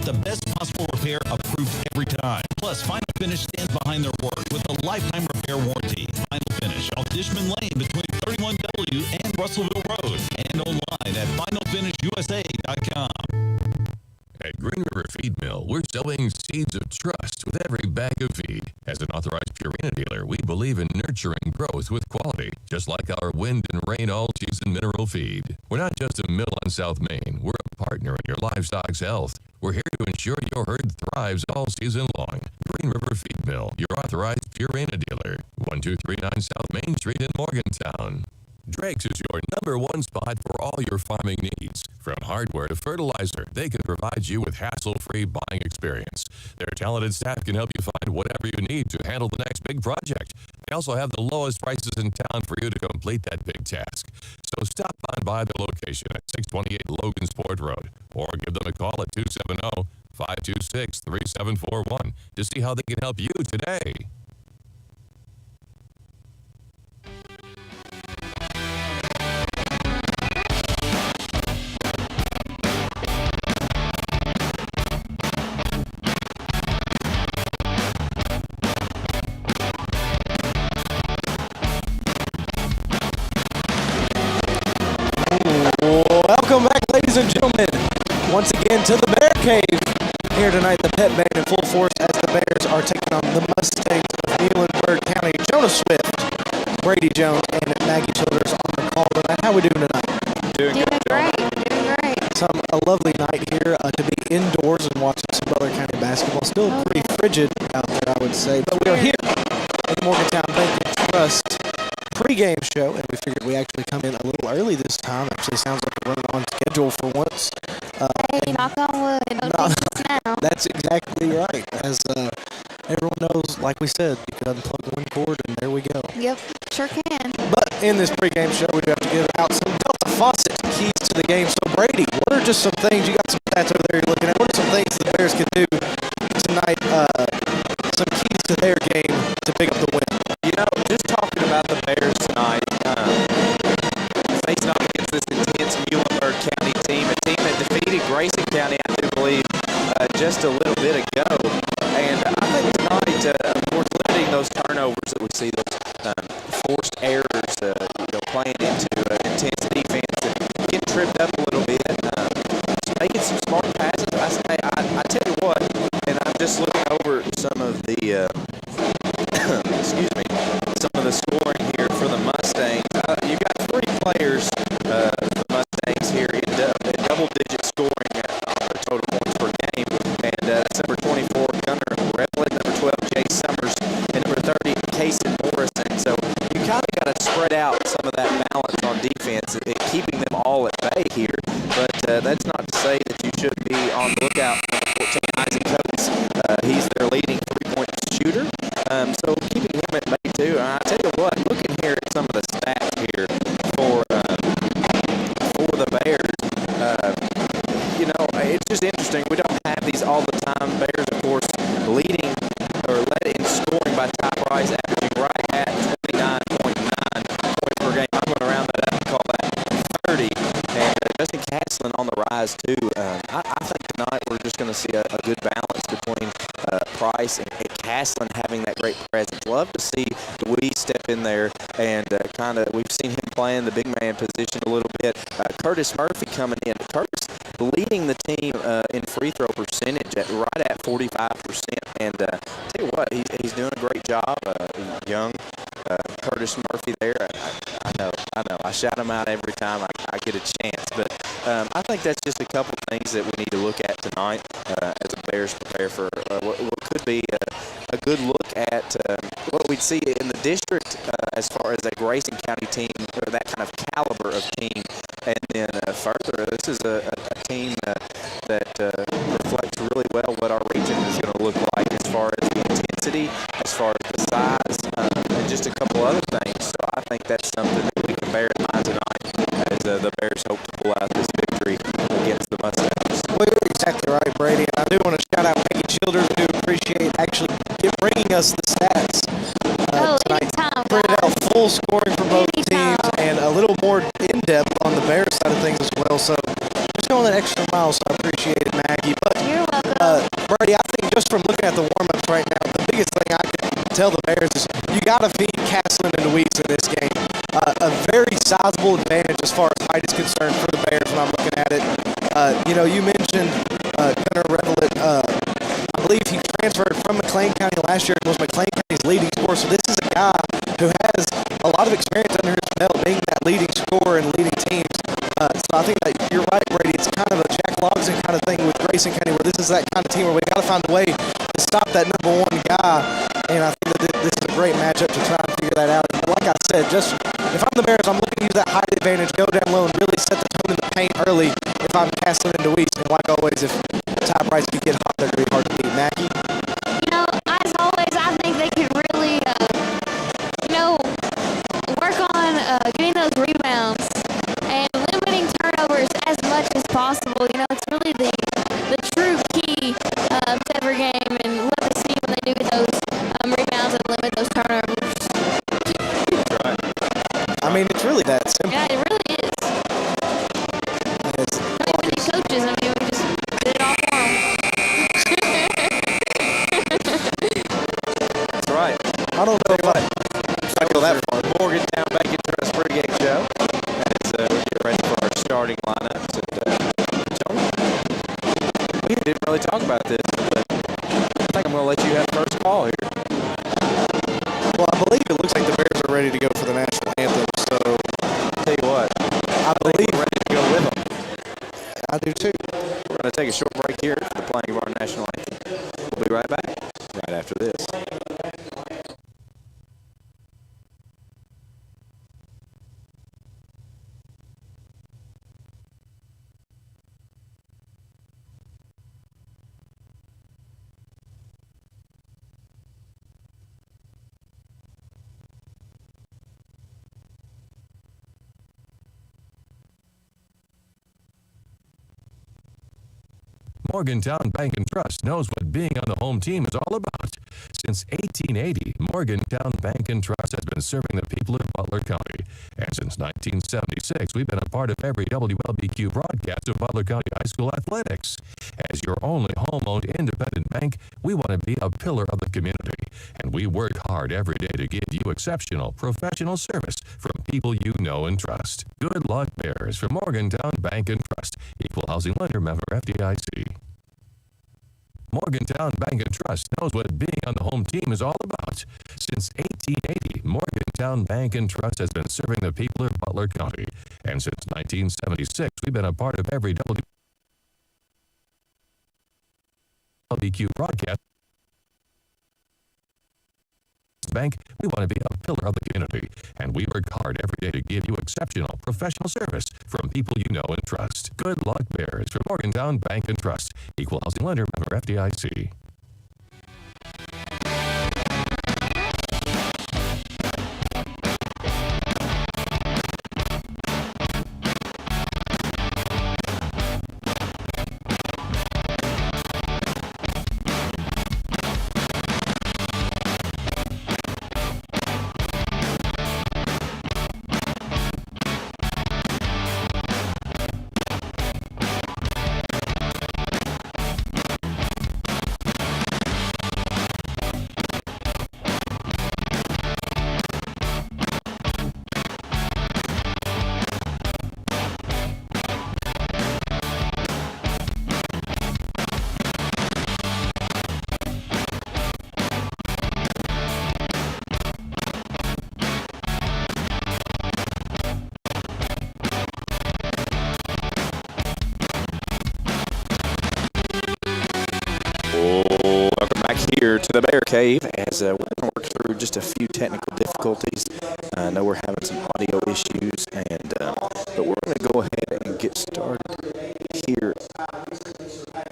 the best possible repair approved every time. Plus, Final Finish stands behind their work with a lifetime repair warranty. Final Finish off Dishman Lane between 31W and Russellville Road, and online at finalfinishusa.com. At Green River Feed Mill, we're sowing seeds of trust with every bag of feed. As an authorized Purina dealer, we believe in nurturing growth with quality, just like our wind and rain all-season mineral feed. We're not just a mill on South Main. We're a partner in your livestock's health. We're here to ensure your herd thrives all season long. Green River Feed Mill, your authorized Purina dealer. 1239 South Main Street in Morgantown. Drake's is your #1 spot for all your farming needs. From hardware to fertilizer, they can provide you with hassle-free buying experience. Their talented staff can help you find whatever you need to handle the next big project. They also have the lowest prices in town for you to complete that big task. So stop on by their location at 628 Logansport Road or give them a call at 270-526-3741 to see how they can help you today. Welcome back, ladies and gentlemen, once again to the Bear Cave. Here tonight, the Pet Band in full force as the Bears are taking on the Mustangs of Muhlenberg County. Jonah Swift, Brady Jones, and Maggie Childers on the call tonight. How are we doing tonight? Doing great. A lovely night here to be indoors and watching some Butler County basketball. Still pretty frigid out there, I would say. But we are here at the Morgantown Bank and Trust pregame show, and we figured we actually come in a little early this time. Actually sounds like we're running on schedule for once. Hey, knock on wood. No, now. That's exactly right. As everyone knows, like we said, you could unplug one cord and there we go. Yep, sure can. But in this pregame show, we do have to give out some Delta Faucet keys to the game. So, Brady, what are just some things, you got some stats over there you're looking at, what are some things the Bears can do tonight, some keys to their game to pick up the win? You know, just talking about the Bears tonight, facing off against this intense Muhlenberg County team, a team that defeated Grayson County, I do believe, just a little bit ago. And I think tonight, of course, limiting those turnovers that we see, those forced errors, playing into intense defense and getting tripped up a little bit, just making some smart passes. I tell you what, and I'm just looking over some of the excuse me, some of the scoring here for the Mustangs. You got 3 players for the Mustangs here in double-digit scoring on their total points per game, and that's number 24, Gunnar Revlin, number 12, Jay Summers, and number 30, Kason Morrison. So you kind of got to spread out some of that balance on defense, keeping them all at bay here. But that's not to say that you should be on the lookout for 14, Isaac Coates. He's their leading three-point shooter. So keeping him at bay too. And I tell you what, looking here at some of the stats here for the Bears, it's just interesting. We don't have these all the time. Bears, of course, leading or led in scoring by Ty Price, averaging right at 29.9 points per game. I'm going to round that up and call that 30. And Justin Caslin on the rise too. I think tonight we're just going to see a good balance between Price and Caslin having that great presence. Love to see Louise step in there and we've seen him playing the big man position a little bit. Curtis Murphy coming in. Curtis leading the team in free throw percentage at right at 45%. And tell you what, he's doing a great job. Young Curtis Murphy there. I know. I shout him out every time I get a chance. But I think that's just a couple things that we need to look at tonight as the Bears prepare for what could be a good look at what we'd see in the district as far as a Grayson County team, or that kind of caliber of team. And then further, this is a team that reflects really well what our region is going to look like as far as the intensity, as far as the size, and just a couple other things. So I think that's something that we can bear in mind tonight as the Bears hope to pull out this victory against the Mustangs. Well, you're exactly right, Brady. And I do want to shout out Maggie Childers. We do appreciate actually bringing us the stats tonight. Anytime, printed out full scoring for both teams and a little more in-depth on the Bears side of things as well. So just going that extra mile, so I appreciate it, Maggie. But you're welcome. Brady, I think just from looking at the warm-ups right now, the biggest thing I could tell the Bears is you got to feed Castlin and Deweese in this game. A very sizable advantage as far as height is concerned for the Bears when I'm looking at it. You mentioned Gunnar Revelet. I believe he transferred from McLean County last year and was McLean County's leading scorer. So this is a guy who has a lot of experience under his belt being that leading scorer and leading teams. So I think that you're right, Brady. It's kind of a Jack Logson kind of thing with Grayson County, where this is that kind of team where we got to find a way to stop that number one guy. And I think that this is a great matchup to try and figure that out. But like I said, just if I'm the Bears, I'm looking to use that height advantage, go down low, and really set the tone in the paint early. If I'm Castlin and Deweese, and like always, if Ty Price can get hot, they're going to be hard to beat. Mackie? As always, I think they can really, work on getting those rebounds and limiting turnovers as much as possible. It's really the true key to every game, and what they see when they do get those rebounds and limit those turnovers. That's right. I mean, it's really that simple. Yeah, it really is. Don't even need coaches. I mean, we just did it all for them. That's right. I don't know if I go that far. Morgantown Bank & Trust pregame show. As we get ready for our starting lineups. And, Tony, we didn't really talk about this, but I think I'm going to let you have first call here. Well, I believe it looks like the Bears are ready to go for the national anthem. So, I'll tell you what, I believe we're ready to go with them. I do too. We're going to take a short break here for the playing of our national anthem. We'll be right back right after this. Morgantown Bank & Trust knows what being on the home team is all about. Since 1880, Morgantown Bank & Trust has been serving the people of Butler County. And since 1976, we've been a part of every WLBQ broadcast of Butler County High School athletics. As your only home-owned independent bank, we want to be a pillar of the community. And we work hard every day to give you exceptional professional service from people you know and trust. Good luck, Bears, from Morgantown Bank & Trust. Equal housing lender, member FDIC. Morgantown Bank & Trust knows what being on the home team is all about. Since 1880, Morgantown Bank & Trust has been serving the people of Butler County. And since 1976, we've been a part of every WLBQ broadcast. Bank, we want to be a pillar of the community, and we work hard every day to give you exceptional professional service from people you know and trust. Good luck, Bears, from Morgantown Bank & Trust. Equal housing lender, member FDIC. Welcome back here to the Bear Cave as we're going to work through just a few technical difficulties. I know we're having some audio issues, and but we're going to go ahead and get started here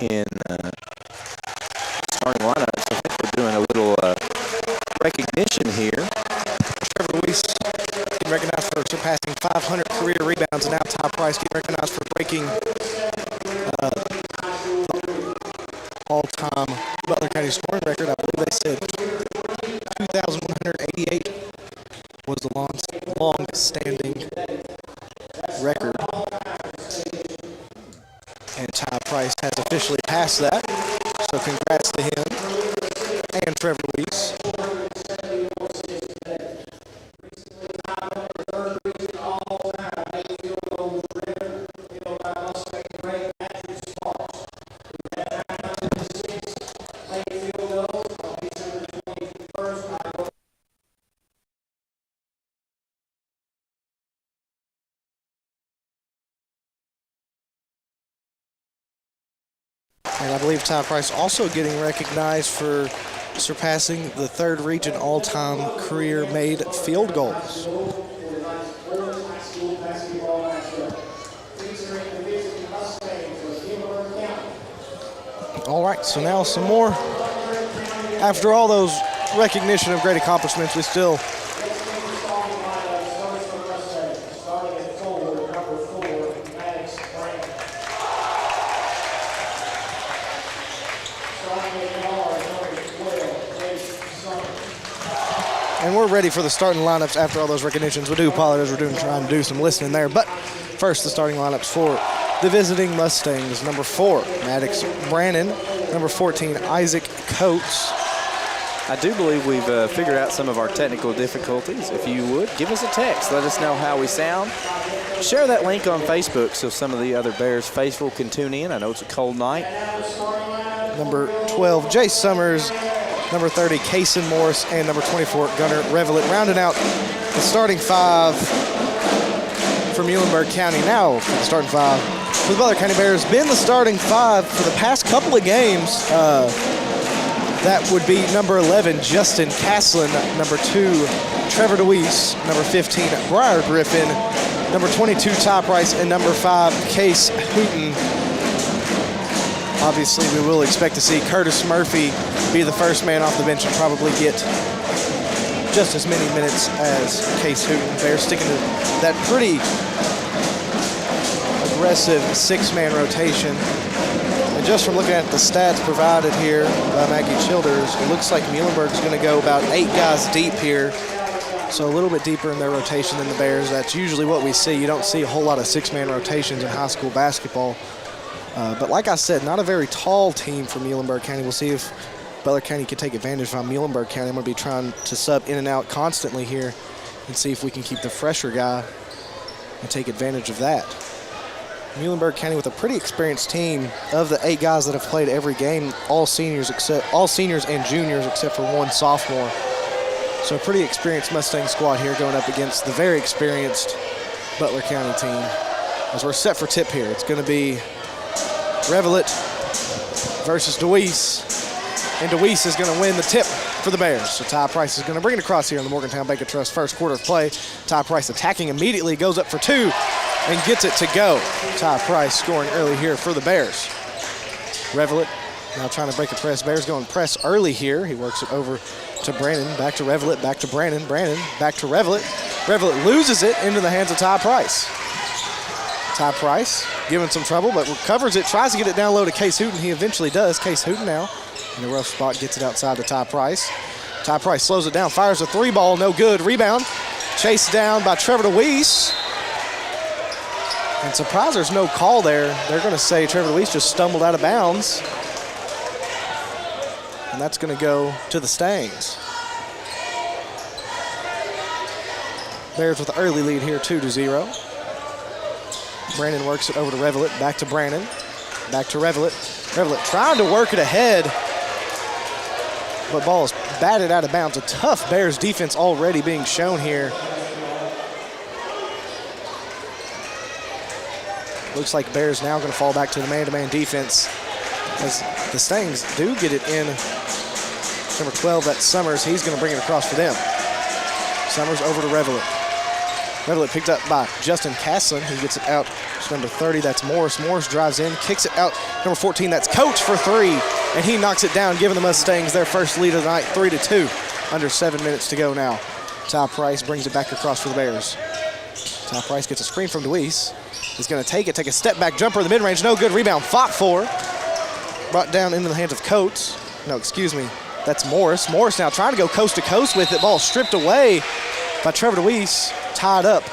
in starting lineup. So I think we're doing a little recognition here. Trevor Weiss getting recognized for surpassing 500 career rebounds, and now Ty Price getting recognized for breaking all-time Butler County scoring record. I believe they said 2,188 was the long-standing record. And Ty Price has officially passed that. So congrats to him and Trevor Weiss. And I believe Ty Price also getting recognized for surpassing the third region all-time career made field goals. All right, so now some more. After all those recognition of great accomplishments, we still and we're ready for the starting lineups after all those recognitions. We do apologize, we're trying to do some listening there. But first, the starting lineups for the visiting Mustangs. Number 4, Maddox Brannon. Number 14, Isaac Coates. I do believe we've figured out some of our technical difficulties. If you would, give us a text. Let us know how we sound. Share that link on Facebook so some of the other Bears faithful can tune in. I know it's a cold night. Number 12, Jay Summers. Number 30, Kaysen Morris, and number 24, Gunnar Revelet. Rounding out the starting 5 for Muhlenberg County. Now for the starting 5 for the Butler County Bears. Been the starting 5 for the past couple of games. That would be number 11, Justin Caslin. Number 2, Trevor DeWeese. Number 15, Briar Griffin. Number 22, Ty Price. And number 5, Case Hooten. Obviously, we will expect to see Curtis Murphy be the first man off the bench and probably get just as many minutes as Case Hooten. Bears sticking to that pretty aggressive 6-man rotation. And just from looking at the stats provided here by Maggie Childers, it looks like Muhlenberg's going to go about 8 guys deep here. So a little bit deeper in their rotation than the Bears. That's usually what we see. You don't see a whole lot of 6-man rotations in high school basketball. But like I said, not a very tall team for Muhlenberg County. We'll see if Butler County can take advantage of Muhlenberg County. I'm going to be trying to sub in and out constantly here and see if we can keep the fresher guy and take advantage of that. Muhlenberg County with a pretty experienced team. Of the 8 guys that have played every game, all seniors and juniors except for 1 sophomore. So a pretty experienced Mustang squad here going up against the very experienced Butler County team. As we're set for tip here, it's going to be Revelet versus DeWeese. And DeWeese is going to win the tip for the Bears. So Ty Price is going to bring it across here in the Morgantown Bank Trust first quarter of play. Ty Price attacking immediately, goes up for 2 and gets it to go. Ty Price scoring early here for the Bears. Revelet now trying to break a press. Bears going press early here. He works it over to Brannon, back to Revelet, back to Brannon, back to Revelet. Revelet loses it into the hands of Ty Price. Ty Price giving some trouble, but recovers it, tries to get it down low to Case Hooten. He eventually does. Case Hooten now in a rough spot, gets it outside to Ty Price. Ty Price slows it down, fires a 3-ball, no good. Rebound, chased down by Trevor DeWeese. And surprise, there's no call there. They're going to say Trevor DeWeese just stumbled out of bounds. And that's going to go to the Stangs. Bears with the early lead here, 2-0. Brandon works it over to Revelet, back to Brandon, back to Revelet. Revelet trying to work it ahead, but ball is batted out of bounds. A tough Bears defense already being shown here. Looks like Bears now going to fall back to the man-to-man defense as the Stangs do get it in. Number 12, that's Summers. He's going to bring it across for them. Summers over to Revelet. Revelet picked up by Justin Caslin. He gets it out to number 30. That's Morris. Morris drives in, kicks it out. Number 14, that's Coach for 3. And he knocks it down, giving the Mustangs their first lead of the night, 3-2. Under 7 minutes to go now. Ty Price brings it back across for the Bears. Ty Price gets a screen from DeWeese. He's going to take a step-back jumper in the mid-range. No good. Rebound fought for. Brought down into the hands of Coates. No, excuse me. That's Morris. Morris now trying to go coast-to-coast with it. Ball stripped away by Trevor DeWeese. Tied up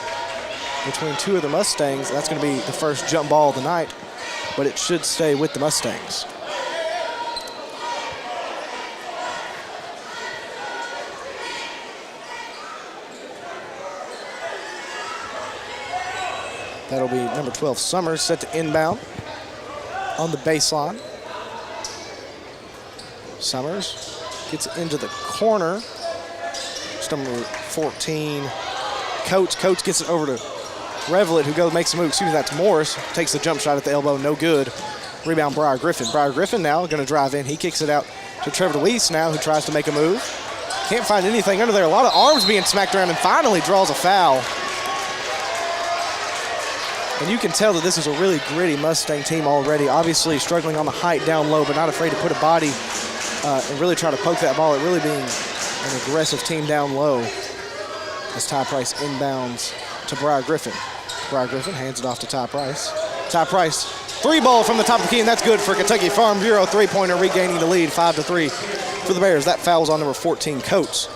between 2 of the Mustangs. That's going to be the first jump ball of the night, but it should stay with the Mustangs. That'll be number 12, Summers, set to inbound on the baseline. Summers gets into the corner. It's number 14, Coates. Coates gets it over to Revelet, who makes a move. Excuse me, that's Morris. Takes the jump shot at the elbow, no good. Rebound, Briar Griffin. Briar Griffin now going to drive in. He kicks it out to Trevor DeWeese now, who tries to make a move. Can't find anything under there. A lot of arms being smacked around, and finally draws a foul. And you can tell that this is a really gritty Mustang team already. Obviously struggling on the height down low, but not afraid to put a body and really try to poke that ball. It really being an aggressive team down low as Ty Price inbounds to Briar Griffin. Briar Griffin hands it off to Ty Price. Ty Price, three ball from the top of the key, and that's good for Kentucky Farm Bureau. Three-pointer, regaining the lead, 5-3 for the Bears. That foul was on number 14, Coates.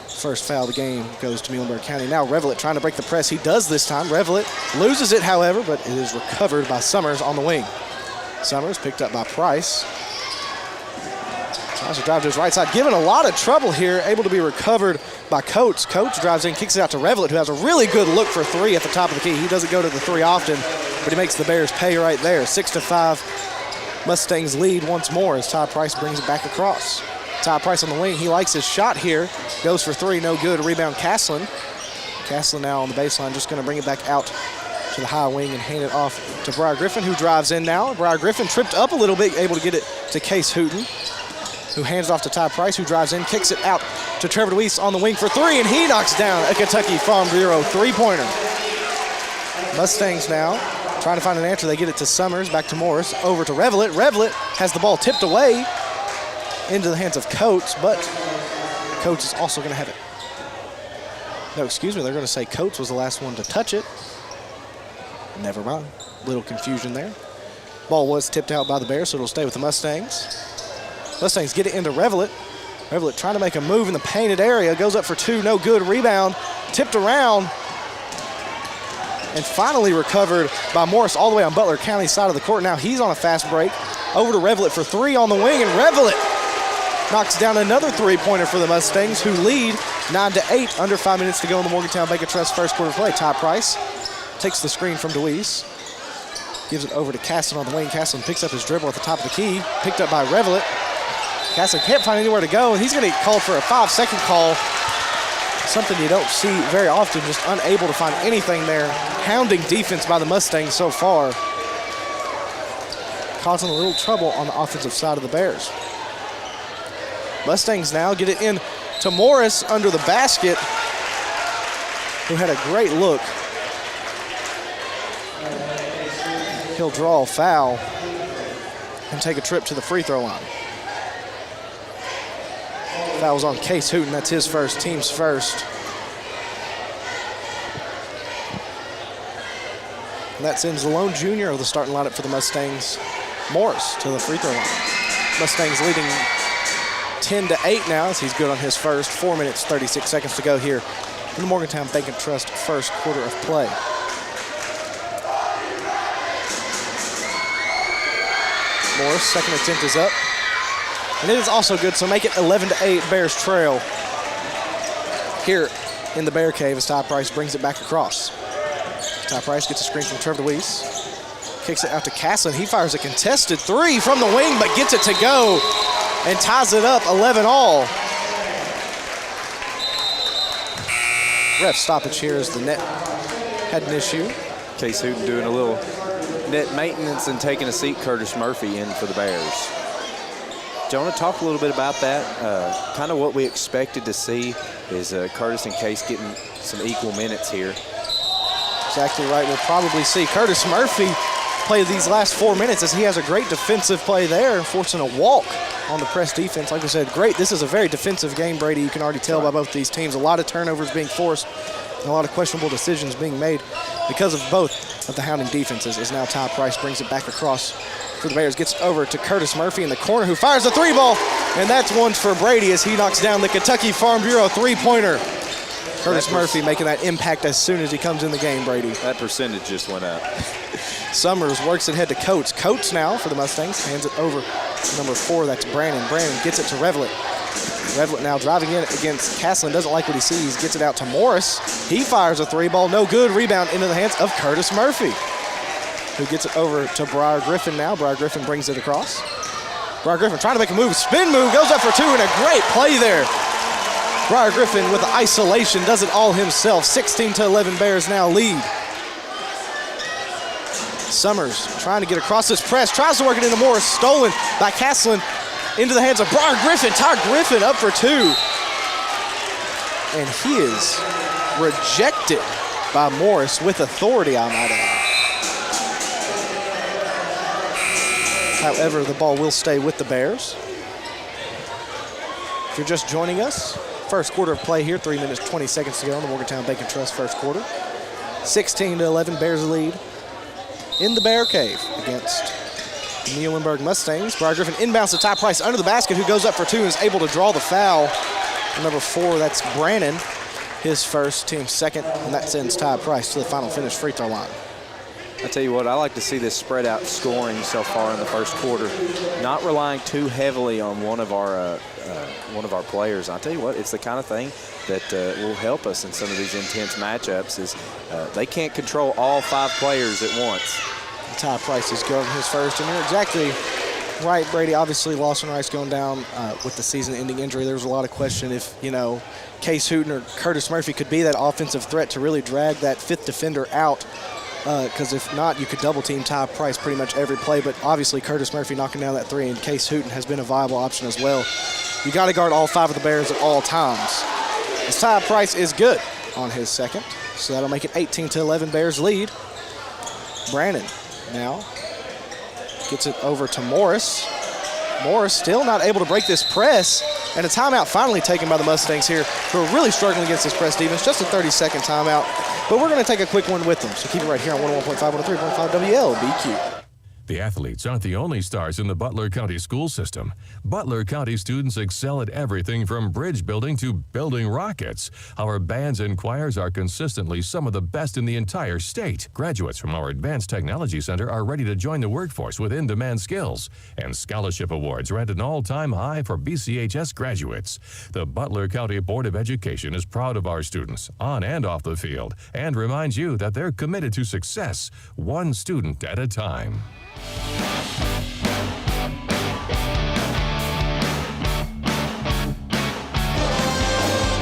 First foul of the game goes to Muhlenberg County. Now Revelet trying to break the press. He does this time. Revelet loses it, however, but it is recovered by Summers on the wing. Summers picked up by Price. Tries to drive to his right side. Given a lot of trouble here, able to be recovered by Coates. Coates drives in, kicks it out to Revelet, who has a really good look for three at the top of the key. He doesn't go to the three often, but he makes the Bears pay right there. 6-5, Mustangs lead once more as Ty Price brings it back across. Ty Price on the wing, he likes his shot here. Goes for three, no good. Rebound, Castlin. Castlin now on the baseline, just going to bring it back out to the high wing and hand it off to Briar Griffin, who drives in now. Briar Griffin tripped up a little bit, able to get it to Case Hooten, who hands it off to Ty Price, who drives in, kicks it out to Trevor DeWeese on the wing for three, and he knocks down a Kentucky Farm Bureau three-pointer. Mustangs now trying to find an answer. They get it to Summers, back to Morris, over to Revelet. Revelet has the ball tipped away into the hands of Coates, but Coates is also going to have it. No, excuse me, they're going to say Coates was the last one to touch it. Never mind. Little confusion there. Ball was tipped out by the Bears, so it'll stay with the Mustangs. Mustangs get it into Revelet. Revelet trying to make a move in the painted area. Goes up for two, no good. Rebound, tipped around, and finally recovered by Morris all the way on Butler County side of the court. Now he's on a fast break. Over to Revelet for three on the wing, and Revelet knocks down another three-pointer for the Mustangs, who lead 9-8, under 5 minutes to go in the Morgantown Bank & Trust first quarter play. Ty Price takes the screen from DeWeese, gives it over to Castlin on the wing. Castlin picks up his dribble at the top of the key, picked up by Revelet. Castlin can't find anywhere to go, and he's going to get called for a 5-second call, something you don't see very often, just unable to find anything there. Hounding defense by the Mustangs so far, causing a little trouble on the offensive side of the Bears. Mustangs now get it in to Morris under the basket, who had a great look. He'll draw a foul and take a trip to the free throw line. Foul's on Case Hooten. That's his first, team's first. And that sends the lone junior of the starting lineup for the Mustangs, Morris, to the free throw line. Mustangs leading 10-8 now as he's good on his first. 4 minutes, 36 seconds to go here in the Morgantown Bank & Trust first quarter of play. Morris, second attempt is up. And it is also good, so make it 11-8, Bears trail here in the Bear Cave as Ty Price brings it back across. Ty Price gets a screen from Trevor DeWeese. Kicks it out to Castlin. He fires a contested three from the wing, but gets it to go and ties it up 11-all. Ref stoppage here as the net had an issue. Case Hooten doing a little net maintenance and taking a seat. Curtis Murphy in for the Bears. Jonah, talk a little bit about that. Kind of what we expected to see is Curtis and Case getting some equal minutes here. Exactly right. We'll probably see Curtis Murphy play these last 4 minutes as he has a great defensive play there, forcing a walk on the press defense. Like I said, great. This is a very defensive game, Brady. You can already tell by both these teams. A lot of turnovers being forced and a lot of questionable decisions being made because of both of the hounding defenses, as now Ty Price brings it back across for the Bears. Gets over to Curtis Murphy in the corner, who fires a three ball, and that's one for Brady as he knocks down the Kentucky Farm Bureau three-pointer. Curtis Murphy making that impact as soon as he comes in the game, Brady. That percentage just went up. Summers works it ahead to Coates. Coates now for the Mustangs hands it over to number 4. That's Brandon. Brandon gets it to Revelet. Revlett now driving in against Castlin, doesn't like what he sees, gets it out to Morris. He fires a three ball, no good. Rebound into the hands of Curtis Murphy, who gets it over to Briar Griffin now. Briar Griffin brings it across. Briar Griffin trying to make a move, spin move, goes up for two, and a great play there. Briar Griffin with the isolation, does it all himself. 16-11 Bears now lead. Summers trying to get across this press, tries to work it into Morris, stolen by Castlin into the hands of Briar Griffin. Ty Griffin up for two. And he is rejected by Morris with authority, I might add. However, the ball will stay with the Bears. If you're just joining us, first quarter of play here, 3 minutes, 20 seconds to go in the Morgantown Bacon Trust first quarter. 16-11, Bears lead in the Bear Cave against the Muhlenberg Mustangs. Briar Griffin inbounds to Ty Price under the basket, who goes up for two and is able to draw the foul. Number 4, that's Brannon, his first, team second, and that sends Ty Price to the final finish free throw line. I tell you what, I like to see this spread out scoring so far in the first quarter, not relying too heavily on one of our players. I tell you what, it's the kind of thing that will help us in some of these intense matchups. Is they can't control all 5 players at once. Ty Price is going his first, and you're exactly right, Brady. Obviously, Lawson Rice going down with the season-ending injury. There was a lot of question if, Case Hooten or Curtis Murphy could be that offensive threat to really drag that 5th defender out. Because if not, you could double-team Ty Price pretty much every play. But obviously, Curtis Murphy knocking down that 3, and Case Hooten has been a viable option as well. You got to guard all 5 of the Bears at all times. As Ty Price is good on his second, so that'll make it 18-11 Bears lead. Brannon now gets it over to Morris. Morris still not able to break this press, and a timeout finally taken by the Mustangs here, who are really struggling against this press defense. Just a 30-second timeout, but we're going to take a quick one with them, so keep it right here on 101.5, 103.5 WLBQ. The athletes aren't the only stars in the Butler County school system. Butler County students excel at everything from bridge building to building rockets. Our bands and choirs are consistently some of the best in the entire state. Graduates from our Advanced Technology Center are ready to join the workforce with in-demand skills. And scholarship awards are at an all-time high for BCHS graduates. The Butler County Board of Education is proud of our students, on and off the field, and reminds you that they're committed to success, one student at a time.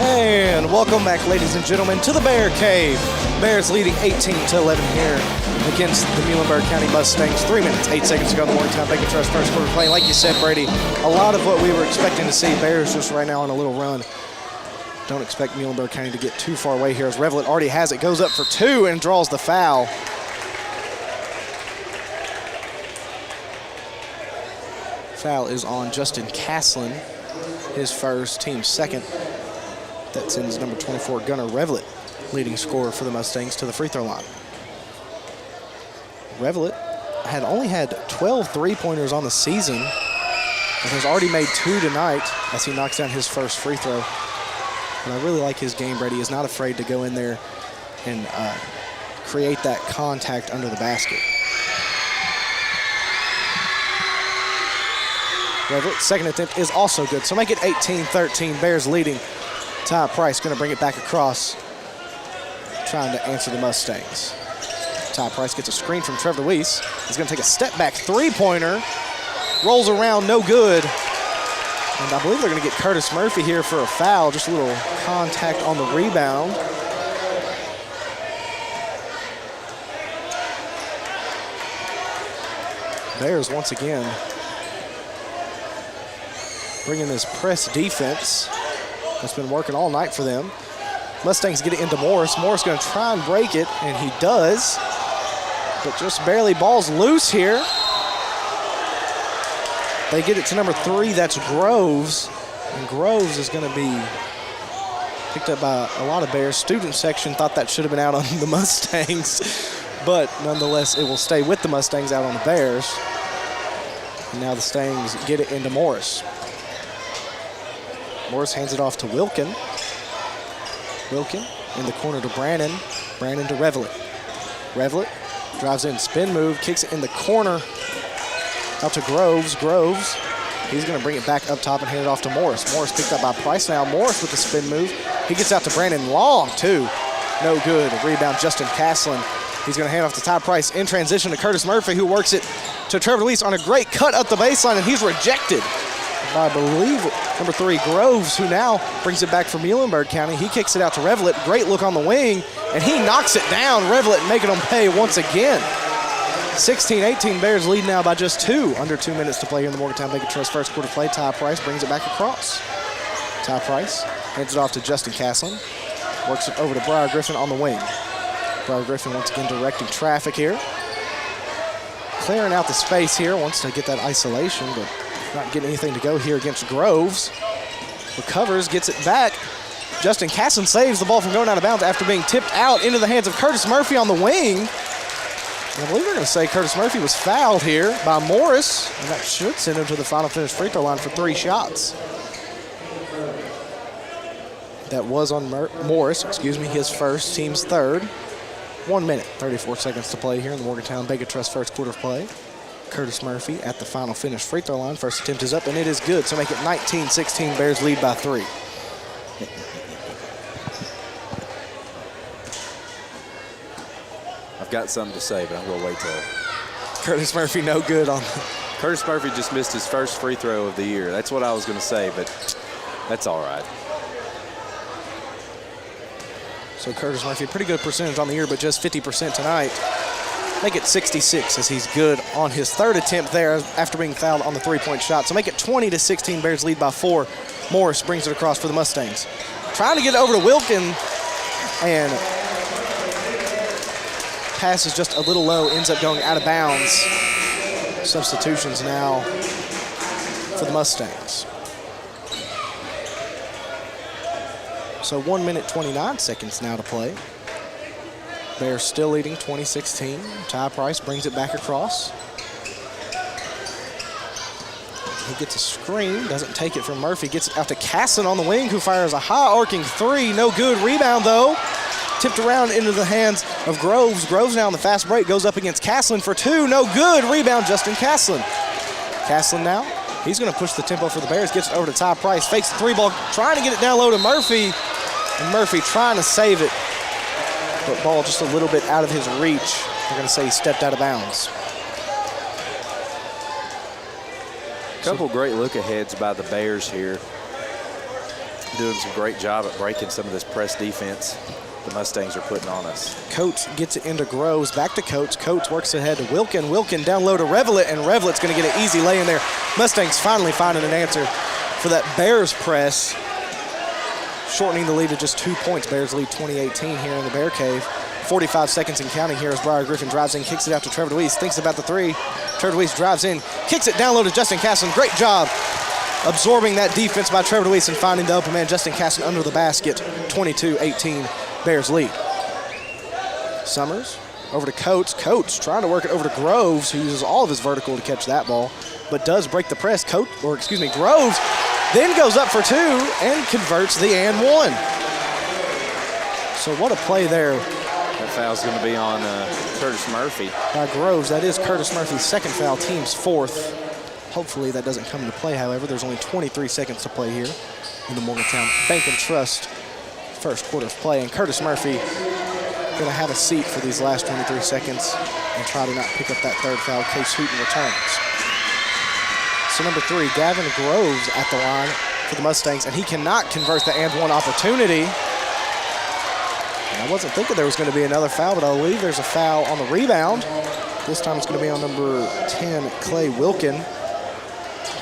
And welcome back, ladies and gentlemen, to the Bear Cave. Bears leading 18-11 here against the Muhlenberg County Mustangs. 3 minutes, 8 seconds to go in the Morgantown Bacon Trust first quarter play. Like you said, Brady, a lot of what we were expecting to see. Bears just right now on a little run. Don't expect Muhlenberg County to get too far away here, as Revlett already has it. Goes up for 2 and draws the foul. Foul is on Justin Castlin, his first, team second. That sends number 24, Gunnar Revlett, leading scorer for the Mustangs, to the free throw line. Revlett had only had 12 three-pointers on the season and has already made 2 tonight as he knocks down his first free throw. And I really like his game, Brady. He's not afraid to go in there and create that contact under the basket. Revlett's second attempt is also good, so make it 18-13. Bears leading. Ty Price going to bring it back across, trying to answer the Mustangs. Ty Price gets a screen from Trevor Weiss. He's going to take a step-back three-pointer. Rolls around, no good. And I believe they're going to get Curtis Murphy here for a foul. Just a little contact on the rebound. Bears once again bringing this press defense that's been working all night for them. Mustangs get it into Morris. Morris going to try and break it, and he does, but just barely. Ball's loose here. They get it to number 3, that's Groves, and Groves is going to be picked up by a lot of Bears. Student section thought that should have been out on the Mustangs, but nonetheless, it will stay with the Mustangs out on the Bears. And now the Stangs get it into Morris. Morris hands it off to Wilkin. Wilkin in the corner to Brannon. Brannon to Revlett. Revlett drives in, spin move, kicks it in the corner out to Groves. Groves He's going to bring it back up top and hand it off to Morris. Morris picked up by Price now. Morris with the spin move. He gets out to Brandon Long, too. No good. A rebound, Justin Caslin. He's going to hand off to Ty Price in transition to Curtis Murphy, who works it to Trevor Luis on a great cut up the baseline, and he's rejected by, I believe, number 3, Groves, who now brings it back for Muhlenberg County. He kicks it out to Revelet. Great look on the wing, and he knocks it down. Revelet making them pay once again. 16-18, Bears lead now by just 2. Under 2 minutes to play here in the Morgantown Bacon Trust first quarter play. Ty Price brings it back across. Ty Price hands it off to Justin Caslin. Works it over to Briar Griffin on the wing. Briar Griffin once again directing traffic here. Clearing out the space here, wants to get that isolation, but not getting anything to go here against Groves. Recovers, gets it back. Justin Caslin saves the ball from going out of bounds after being tipped out into the hands of Curtis Murphy on the wing. And I believe they're going to say Curtis Murphy was fouled here by Morris, and that should send him to the final finish free throw line for 3 shots. That was on Morris, his first, team's third. 1 minute, 34 seconds to play here in the Morgantown Bacon Trust first quarter of play. Curtis Murphy at the final finish free throw line. First attempt is up, and it is good, so make it 19-16. Bears lead by 3. I've got something to say, but I'm going to wait till. Curtis Murphy no good on. Curtis Murphy just missed his first free throw of the year. That's what I was going to say, but that's all right. So Curtis Murphy, pretty good percentage on the year, but just 50% tonight. Make it 66 as he's good on his third attempt there after being fouled on the three-point shot. So make it 20-16. Bears lead by 4. Morris brings it across for the Mustangs. Trying to get it over to Wilkin, and pass is just a little low, ends up going out of bounds. Substitutions now for the Mustangs. So 1 minute, 29 seconds now to play. Bears still leading 20-16. Ty Price brings it back across. He gets a screen, doesn't take it from Murphy, gets it out to Casson on the wing, who fires a high arcing 3. No good. Rebound though. Tipped around into the hands of Groves. Groves now on the fast break, goes up against Caslin for 2. No good. Rebound, Justin Caslin. Caslin now, he's going to push the tempo for the Bears. Gets it over to Ty Price. Fakes the 3 ball, trying to get it down low to Murphy. And Murphy trying to save it. But ball just a little bit out of his reach. They're going to say he stepped out of bounds. Couple great look-aheads by the Bears here. Doing some great job at breaking some of this press defense the Mustangs are putting on us. Coates gets it into Groves, back to Coates. Coates works ahead to Wilkin. Wilkin down low to Revelet, and Revelet's going to get an easy lay in there. Mustangs finally finding an answer for that Bears press, shortening the lead to just 2 points. Bears lead 20-18 here in the Bear Cave. 45 seconds and counting here as Briar Griffin drives in, kicks it out to Trevor Luis, thinks about the 3. Trevor Luis drives in, kicks it down low to Justin Caslin. Great job absorbing that defense by Trevor Luis and finding the open man, Justin Caslin, under the basket. 22-18, Bears lead. Summers over to Coates. Coates trying to work it over to Groves, who uses all of his vertical to catch that ball, but does break the press. Groves then goes up for 2 and converts the and 1. So what a play there. That foul's going to be on Curtis Murphy. By Groves. That is Curtis Murphy's second foul, team's 4th. Hopefully that doesn't come into play, however. There's only 23 seconds to play here in the Morgantown Bank and Trust first quarter of play. And Curtis Murphy going to have a seat for these last 23 seconds and try to not pick up that third foul in case Hooten returns. So number 3, Gavin Groves at the line for the Mustangs, and he cannot convert the and 1 opportunity. I wasn't thinking there was going to be another foul, but I believe there's a foul on the rebound. This time it's going to be on number 10, Clay Wilkin,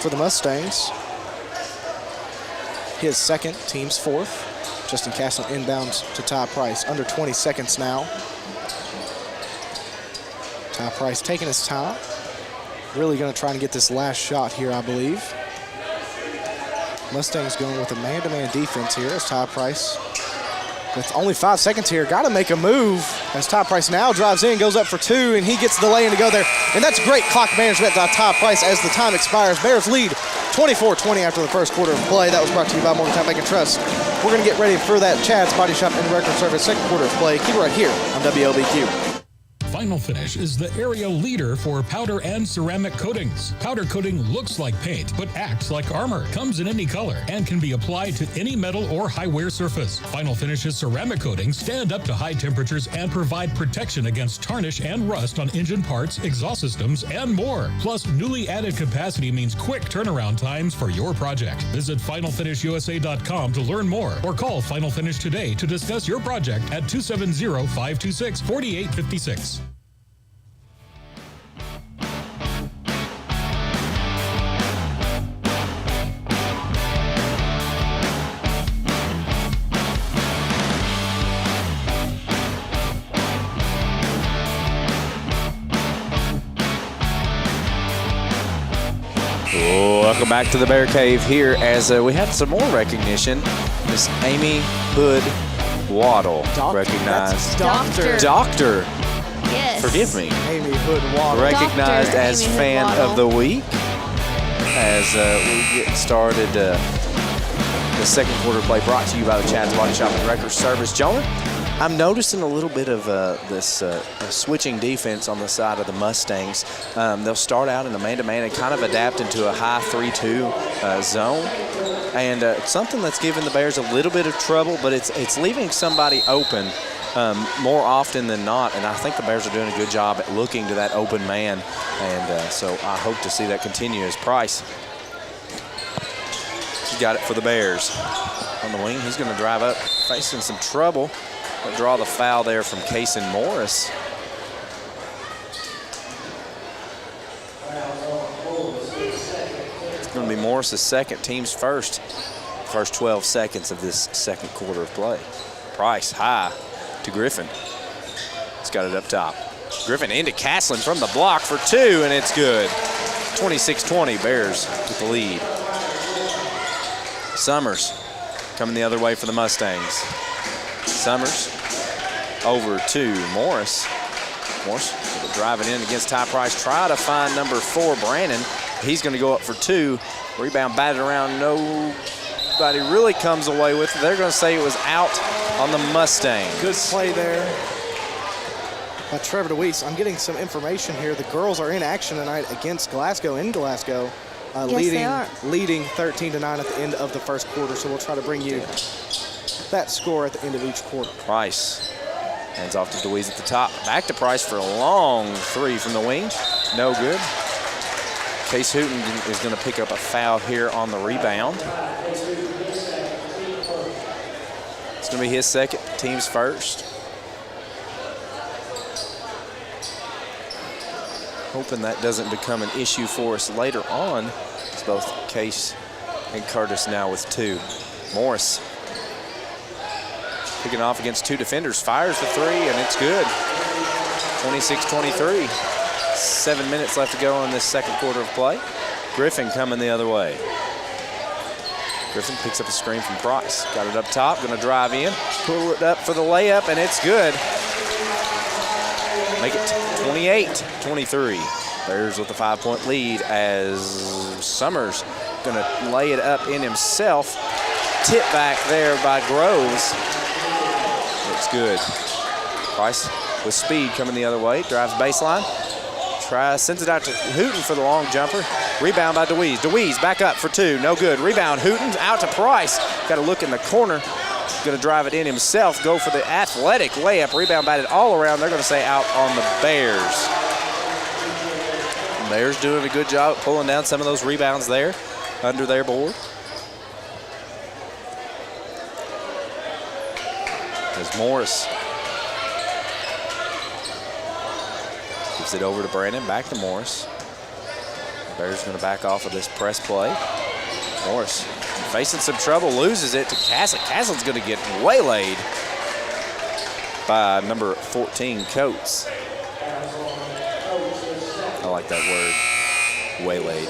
for the Mustangs. His second, team's 4th. Justin Caslin inbounds to Ty Price. Under 20 seconds now. Ty Price taking his time. Really going to try and get this last shot here, I believe. Mustangs going with a man-to-man defense here as Ty Price, with only 5 seconds here, got to make a move as Ty Price now drives in, goes up for 2, and he gets the lay-in to go there. And that's great clock management by Ty Price as the time expires. Bears lead 24-20 after the first quarter of play. That was brought to you by Morgantown Bank and Trust. We're going to get ready for that Chad's Body Shop and Record Service second quarter of play. Keep it right here on WLBQ. Final Finish is the area leader for powder and ceramic coatings. Powder coating looks like paint, but acts like armor, comes in any color, and can be applied to any metal or high wear surface. Final Finish's ceramic coatings stand up to high temperatures and provide protection against tarnish and rust on engine parts, exhaust systems, and more. Plus, newly added capacity means quick turnaround times for your project. Visit FinalFinishUSA.com to learn more or call Final Finish today to discuss your project at 270-526-4856. Welcome back to the Bear Cave here as we had some more recognition. Miss Amy Hood Waddle recognized. Doctor. Yes. Forgive me. Amy Hood Waddle. Recognized Dr. as Amy Hood Fan Waddle. of the Week as we get started. The second quarter play brought to you by the Chad's Body Shop and Record Service. Jonah, I'm noticing a little bit of this switching defense on the side of the Mustangs. They'll start out in a man-to-man and kind of adapt into a high 3-2 zone. And something that's giving the Bears a little bit of trouble, but it's leaving somebody open more often than not. And I think the Bears are doing a good job at looking to that open man. And so I hope to see that continue as Price. He's got it for the Bears. On the wing, he's going to drive up, facing some trouble. But draw the foul there from Kason Morris. It's going to be Morris's second, team's first 12 seconds of this second quarter of play. Price high to Griffin. He's got it up top. Griffin into Caslin from the block for two, and it's good. 26-20, Bears with the lead. Summers coming the other way for the Mustangs. Summers over to Morris. Morris will drive it in against Ty Price. Try to find number 4, Brandon. He's going to go up for two. Rebound batted around. Nobody really comes away with it. They're going to say it was out on the Mustangs. Good play there by Trevor DeWeese. I'm getting some information here. The girls are in action tonight against Glasgow in Glasgow. Leading 13-9 at the end of the first quarter. So we'll try to bring you that score at the end of each quarter. Price hands off to DeWeese at the top. Back to Price for a long three from the wing. No good. Case Hooten is going to pick up a foul here on the rebound. It's going to be his second, team's first. Hoping that doesn't become an issue for us later on. It's both Case and Curtis now with two. Morris picking off against two defenders, fires the three, and it's good. 26-23. 7 minutes left to go in this second quarter of play. Griffin coming the other way. Griffin picks up a screen from Price. Got it up top, going to drive in, pull it up for the layup, and it's good. Make it 28-23. Bears with a 5-point lead as Summers going to lay it up in himself. Tip back there by Groves. Looks good. Price with speed coming the other way. Drives baseline. Sends it out to Hooten for the long jumper. Rebound by DeWeese. DeWeese back up for two. No good. Rebound. Hooten out to Price. Got to look in the corner. Going to drive it in himself. Go for the athletic layup. Rebound batted all around. They're going to say out on the Bears. The Bears doing a good job pulling down some of those rebounds there under their board. As Morris gives it over to Brandon, back to Morris. The Bears going to back off of this press play. Morris facing some trouble, loses it to Caslin. Caslin's going to get waylaid by number 14, Coates. I like that word, waylaid.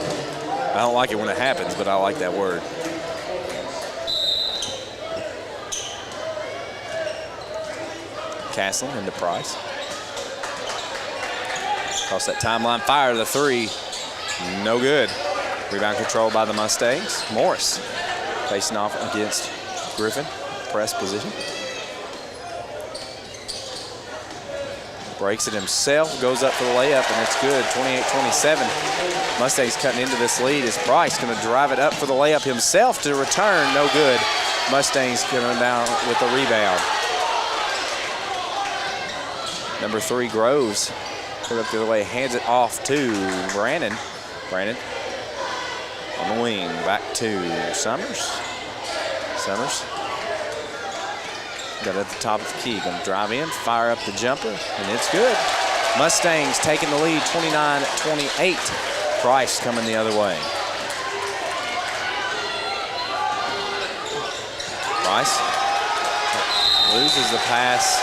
I don't like it when it happens, but I like that word. Caslin into Price. Across that timeline, fire the three. No good. Rebound controlled by the Mustangs. Morris facing off against Griffin. Press position. Breaks it himself, goes up for the layup, and it's good, 28-27. Mustangs cutting into this lead as Price going to drive it up for the layup himself to return, no good. Mustangs coming down with the rebound. Number 3, Groves, put it up the other way, hands it off to Brandon. Brandon on the wing, back to Summers. Summers. Got it at the top of the key. Going to drive in, fire up the jumper, and it's good. Mustangs taking the lead 29-28. Price coming the other way. Price loses the pass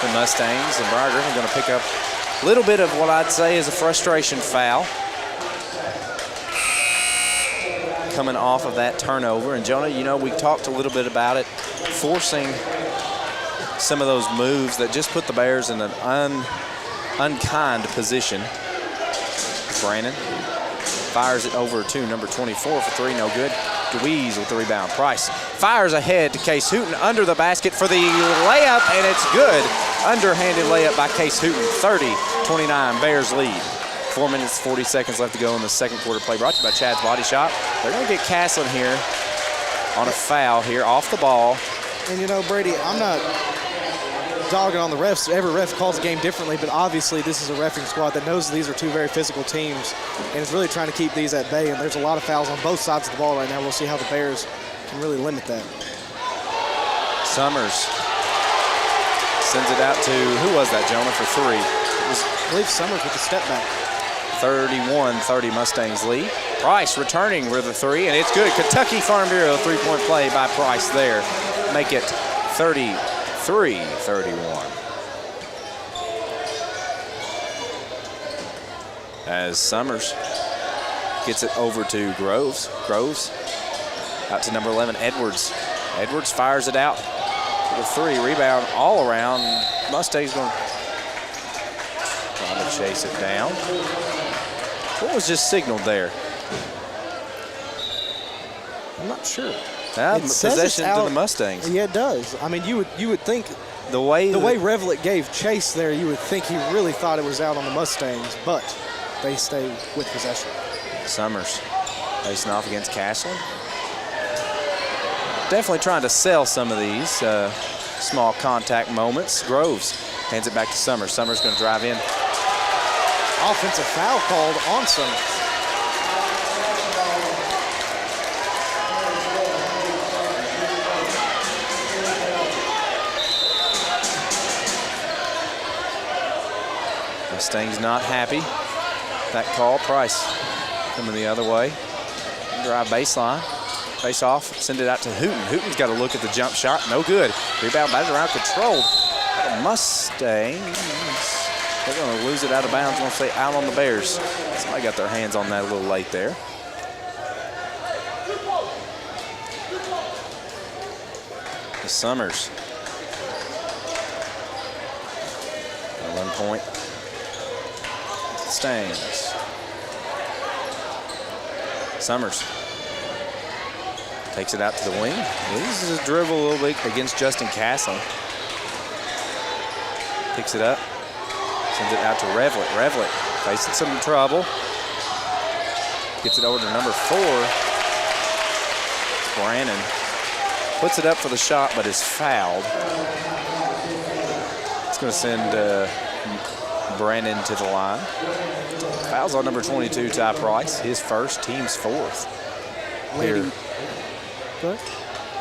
to Mustangs, and Briar Griffin going to pick up a little bit of what I'd say is a frustration foul. Coming off of that turnover. And Jonah, you know, we talked a little bit about it, forcing some of those moves that just put the Bears in an unkind position. Brandon fires it over to number 24 for 3, no good. Deweese with the rebound. Price fires ahead to Case Hooten under the basket for the layup, and it's good. Underhanded layup by Case Hooten, 30-29, Bears lead. 4 minutes, 40 seconds left to go in the second quarter play. Brought to you by Chad's Body Shop. They're going to get Castlin here on a foul here off the ball. And, you know, Brady, I'm not dogging on the refs. Every ref calls the game differently, but obviously this is a reffing squad that knows these are two very physical teams and is really trying to keep these at bay. And there's a lot of fouls on both sides of the ball right now. We'll see how the Bears can really limit that. Summers sends it out to, who was that, Jonah, for 3? It was, I believe, Summers with the step back. 31-30 Mustangs lead. Price returning with the 3, and it's good. Kentucky Farm Bureau three-point play by Price there. Make it 33-31. As Summers gets it over to Groves. Groves out to number 11, Edwards. Edwards fires it out for the 3. Rebound all around. Mustangs going to try to chase it down. What was just signaled there? I'm not sure. Possession to the Mustangs. Yeah, it does. I mean, you would think the way Revlett gave chase there, you would think he really thought it was out on the Mustangs, but they stay with possession. Summers facing off against Castlin. Definitely trying to sell some of these small contact moments. Groves hands it back to Summers. Summers going to drive in. Offensive foul called on Summers. Mustangs not happy. That call. Price coming the other way. Drive baseline. Face off. Send it out to Hooten. Hooten's got to look at the jump shot. No good. Rebound batted around, controlled. The Mustangs. They're going to lose it out of bounds. I'm going to say out on the Bears. Somebody got their hands on that a little late there. The Summers. 1 point. Mustangs. Summers takes it out to the wing. Loses his dribble a little bit against Justin Castlin. Picks it up. Sends it out to Revlett. Revlett facing some trouble. Gets it over to number 4. Brannon puts it up for the shot, but is fouled. It's going to send Brannon to the line. Fouls on number 22, Ty Price. His first, team's 4th. Lady. Go ahead.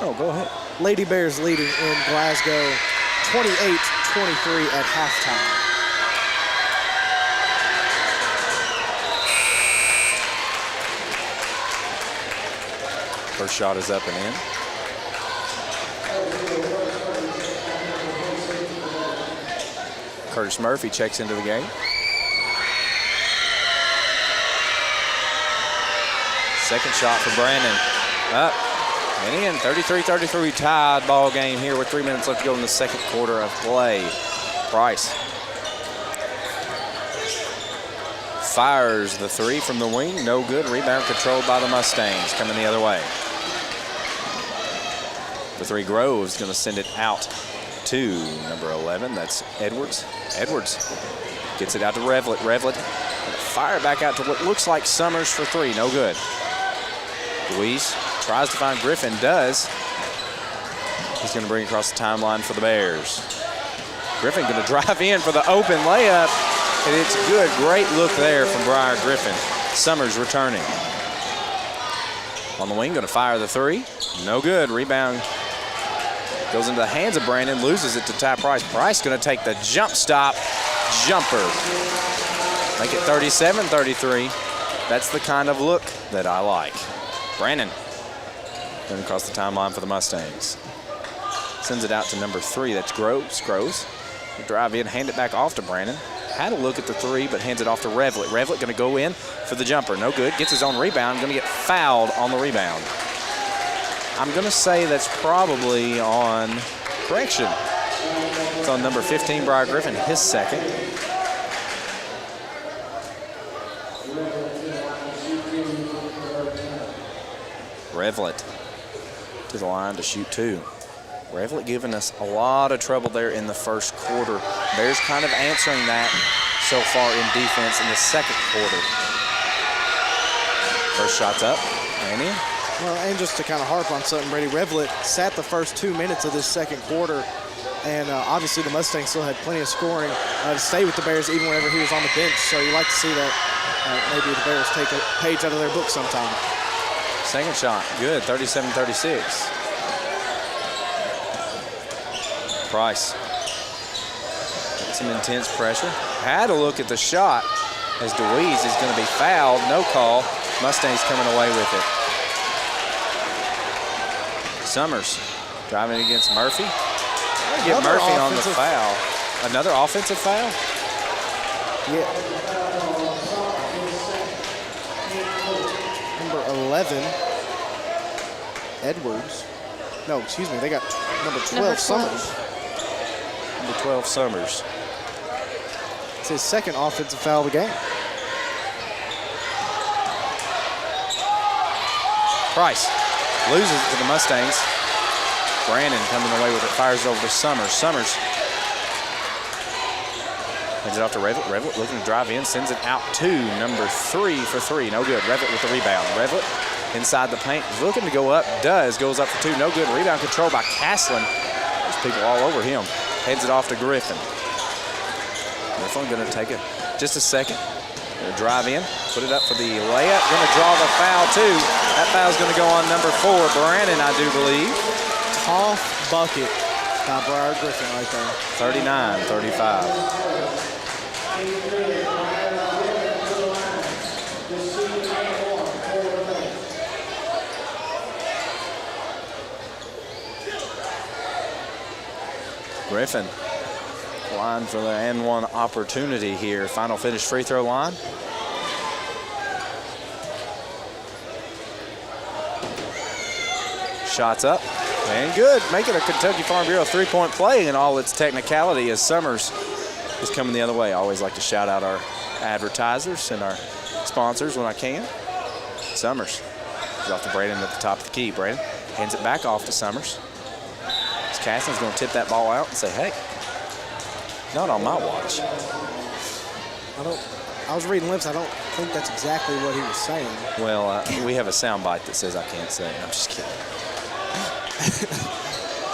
Oh, go ahead. Lady Bears leading in Glasgow 28-23 at halftime. First shot is up and in. Curtis Murphy checks into the game. Second shot for Brandon. Up and in. 33-33 tied ball game here with 3 minutes left to go in the second quarter of play. Price fires the 3 from the wing. No good. Rebound controlled by the Mustangs. Coming the other way. The 3, Groves going to send it out to number 11. That's Edwards. Edwards gets it out to Revlett. Revlett fire back out to what looks like Summers for three. No good. Louise tries to find Griffin. Does. He's going to bring it across the timeline for the Bears. Griffin going to drive in for the open layup. And it's good. Great look there from Briar Griffin. Summers returning. On the wing, going to fire the three. No good. Rebound goes into the hands of Brandon. Loses it to Ty Price. Price going to take the jump stop. Jumper. Make it 37-33. That's the kind of look that I like. Brandon going across the timeline for the Mustangs. Sends it out to number 3. That's Groves. Groves drive in, hand it back off to Brandon. Had a look at the three, but hands it off to Revlett. Revlett going to go in for the jumper. No good. Gets his own rebound. Going to get fouled on the rebound. I'm going to say that's probably on correction. It's on number 15, Briar Griffin, his second. Revlett to the line to shoot two. Revlett giving us a lot of trouble there in the first quarter. Bears kind of answering that so far in defense in the second quarter. First shot's up and in. Well, and just to kind of harp on something, Brady, Revlett sat the first 2 minutes of this second quarter, and obviously the Mustangs still had plenty of scoring to stay with the Bears even whenever he was on the bench. So you like to see that maybe the Bears take a page out of their book sometime. Second shot, good, 37-36. Price. Some intense pressure. Had a look at the shot as DeWeese is going to be fouled. No call. Mustangs coming away with it. Summers driving against Murphy. Get Murphy on the foul. Another offensive foul? Yeah. Number 11, Edwards. No, excuse me, they got number 12, Summers. Number 12, Summers. It's his second offensive foul of the game. Price loses it to the Mustangs. Brandon coming away with it, fires it over to Summers. Summers hands it off to Revlett. Revlett looking to drive in, sends it out to number 3 for three. No good. Revlett with the rebound. Revlett inside the paint, looking to go up. Does. Goes up for two. No good. Rebound controlled by Caslin. There's people all over him. Heads it off to Griffin. Griffin going to take just a second. Going to drive in, put it up for the layup. Going to draw the foul too. That foul's going to go on number 4, Brandon, I do believe. Tough bucket by Briar Griffin right there. 39-35. Griffin, line for the and one opportunity here. Final finish free throw line. Shots up and good. Make it a Kentucky Farm Bureau three-point play in all its technicality as Summers is coming the other way. I always like to shout out our advertisers and our sponsors when I can. Summers is off to Braden at the top of the key. Braden hands it back off to Summers. Castle's going to tip that ball out and say, hey, not on my watch. I was reading lips. I don't think that's exactly what he was saying. Well, we have a sound bite that says I can't say it. I'm just kidding.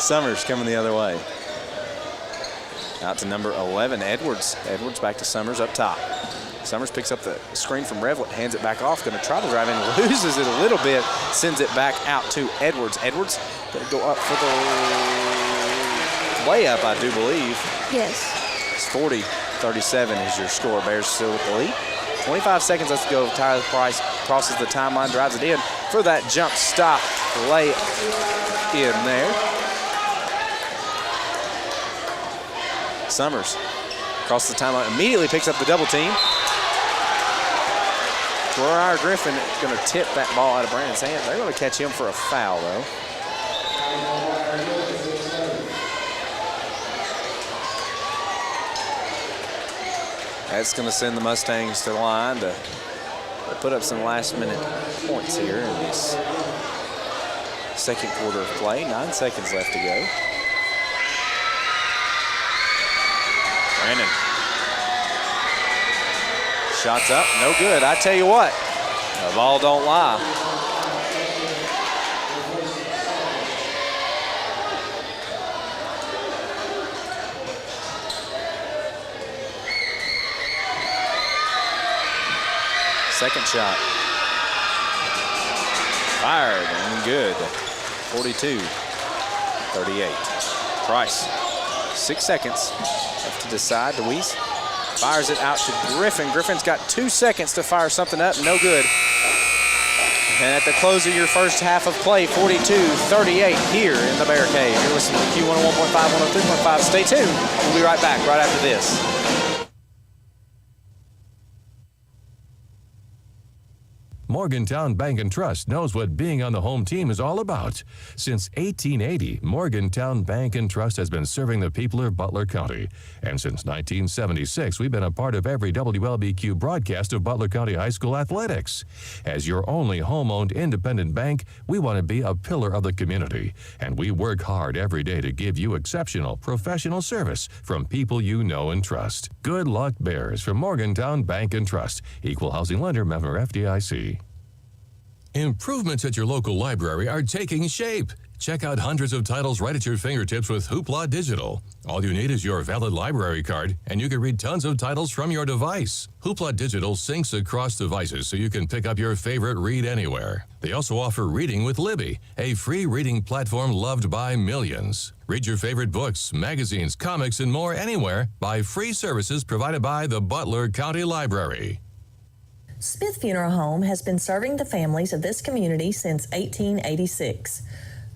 Summers coming the other way. Out to number 11, Edwards. Edwards back to Summers up top. Summers picks up the screen from Revlett, hands it back off, going to try to drive in, loses it a little bit, sends it back out to Edwards. Edwards going to go up for the layup, I do believe. Yes. It's 40-37 is your score. Bears still with the lead. 25 seconds left to go. Tyler Price crosses the timeline, drives it in for that jump stop lay in there. Summers across the timeline, immediately picks up the double team. Briar Griffin going to tip that ball out of Brandon's hand. They're going to catch him for a foul, though. That's going to send the Mustangs to the line to put up some last-minute points here in this second quarter of play. 9 seconds left to go. Brandon. Shots up, no good. I tell you what, the ball don't lie. Second shot. Fired and good. 42-38. Price. 6 seconds left to decide. Deweese fires it out to Griffin. Griffin's got 2 seconds to fire something up. No good. And at the close of your first half of play, 42-38 here in the Bear Cave. You're listening to Q101.5, 103.5. Stay tuned. We'll be right back right after this. Morgantown Bank and Trust knows what being on the home team is all about. Since 1880, Morgantown Bank and Trust has been serving the people of Butler County. And since 1976, we've been a part of every WLBQ broadcast of Butler County High School athletics. As your only home-owned independent bank, we want to be a pillar of the community. And we work hard every day to give you exceptional professional service from people you know and trust. Good luck, Bears, from Morgantown Bank and Trust. Equal housing lender, member FDIC. Improvements at your local library are taking shape. Check out hundreds of titles right at your fingertips with Hoopla Digital. All you need is your valid library card, and you can read tons of titles from your device. Hoopla Digital syncs across devices so you can pick up your favorite read anywhere. They also offer Reading with Libby, a free reading platform loved by millions. Read your favorite books, magazines, comics, and more anywhere by free services provided by the Butler County Library. Smith Funeral Home has been serving the families of this community since 1886.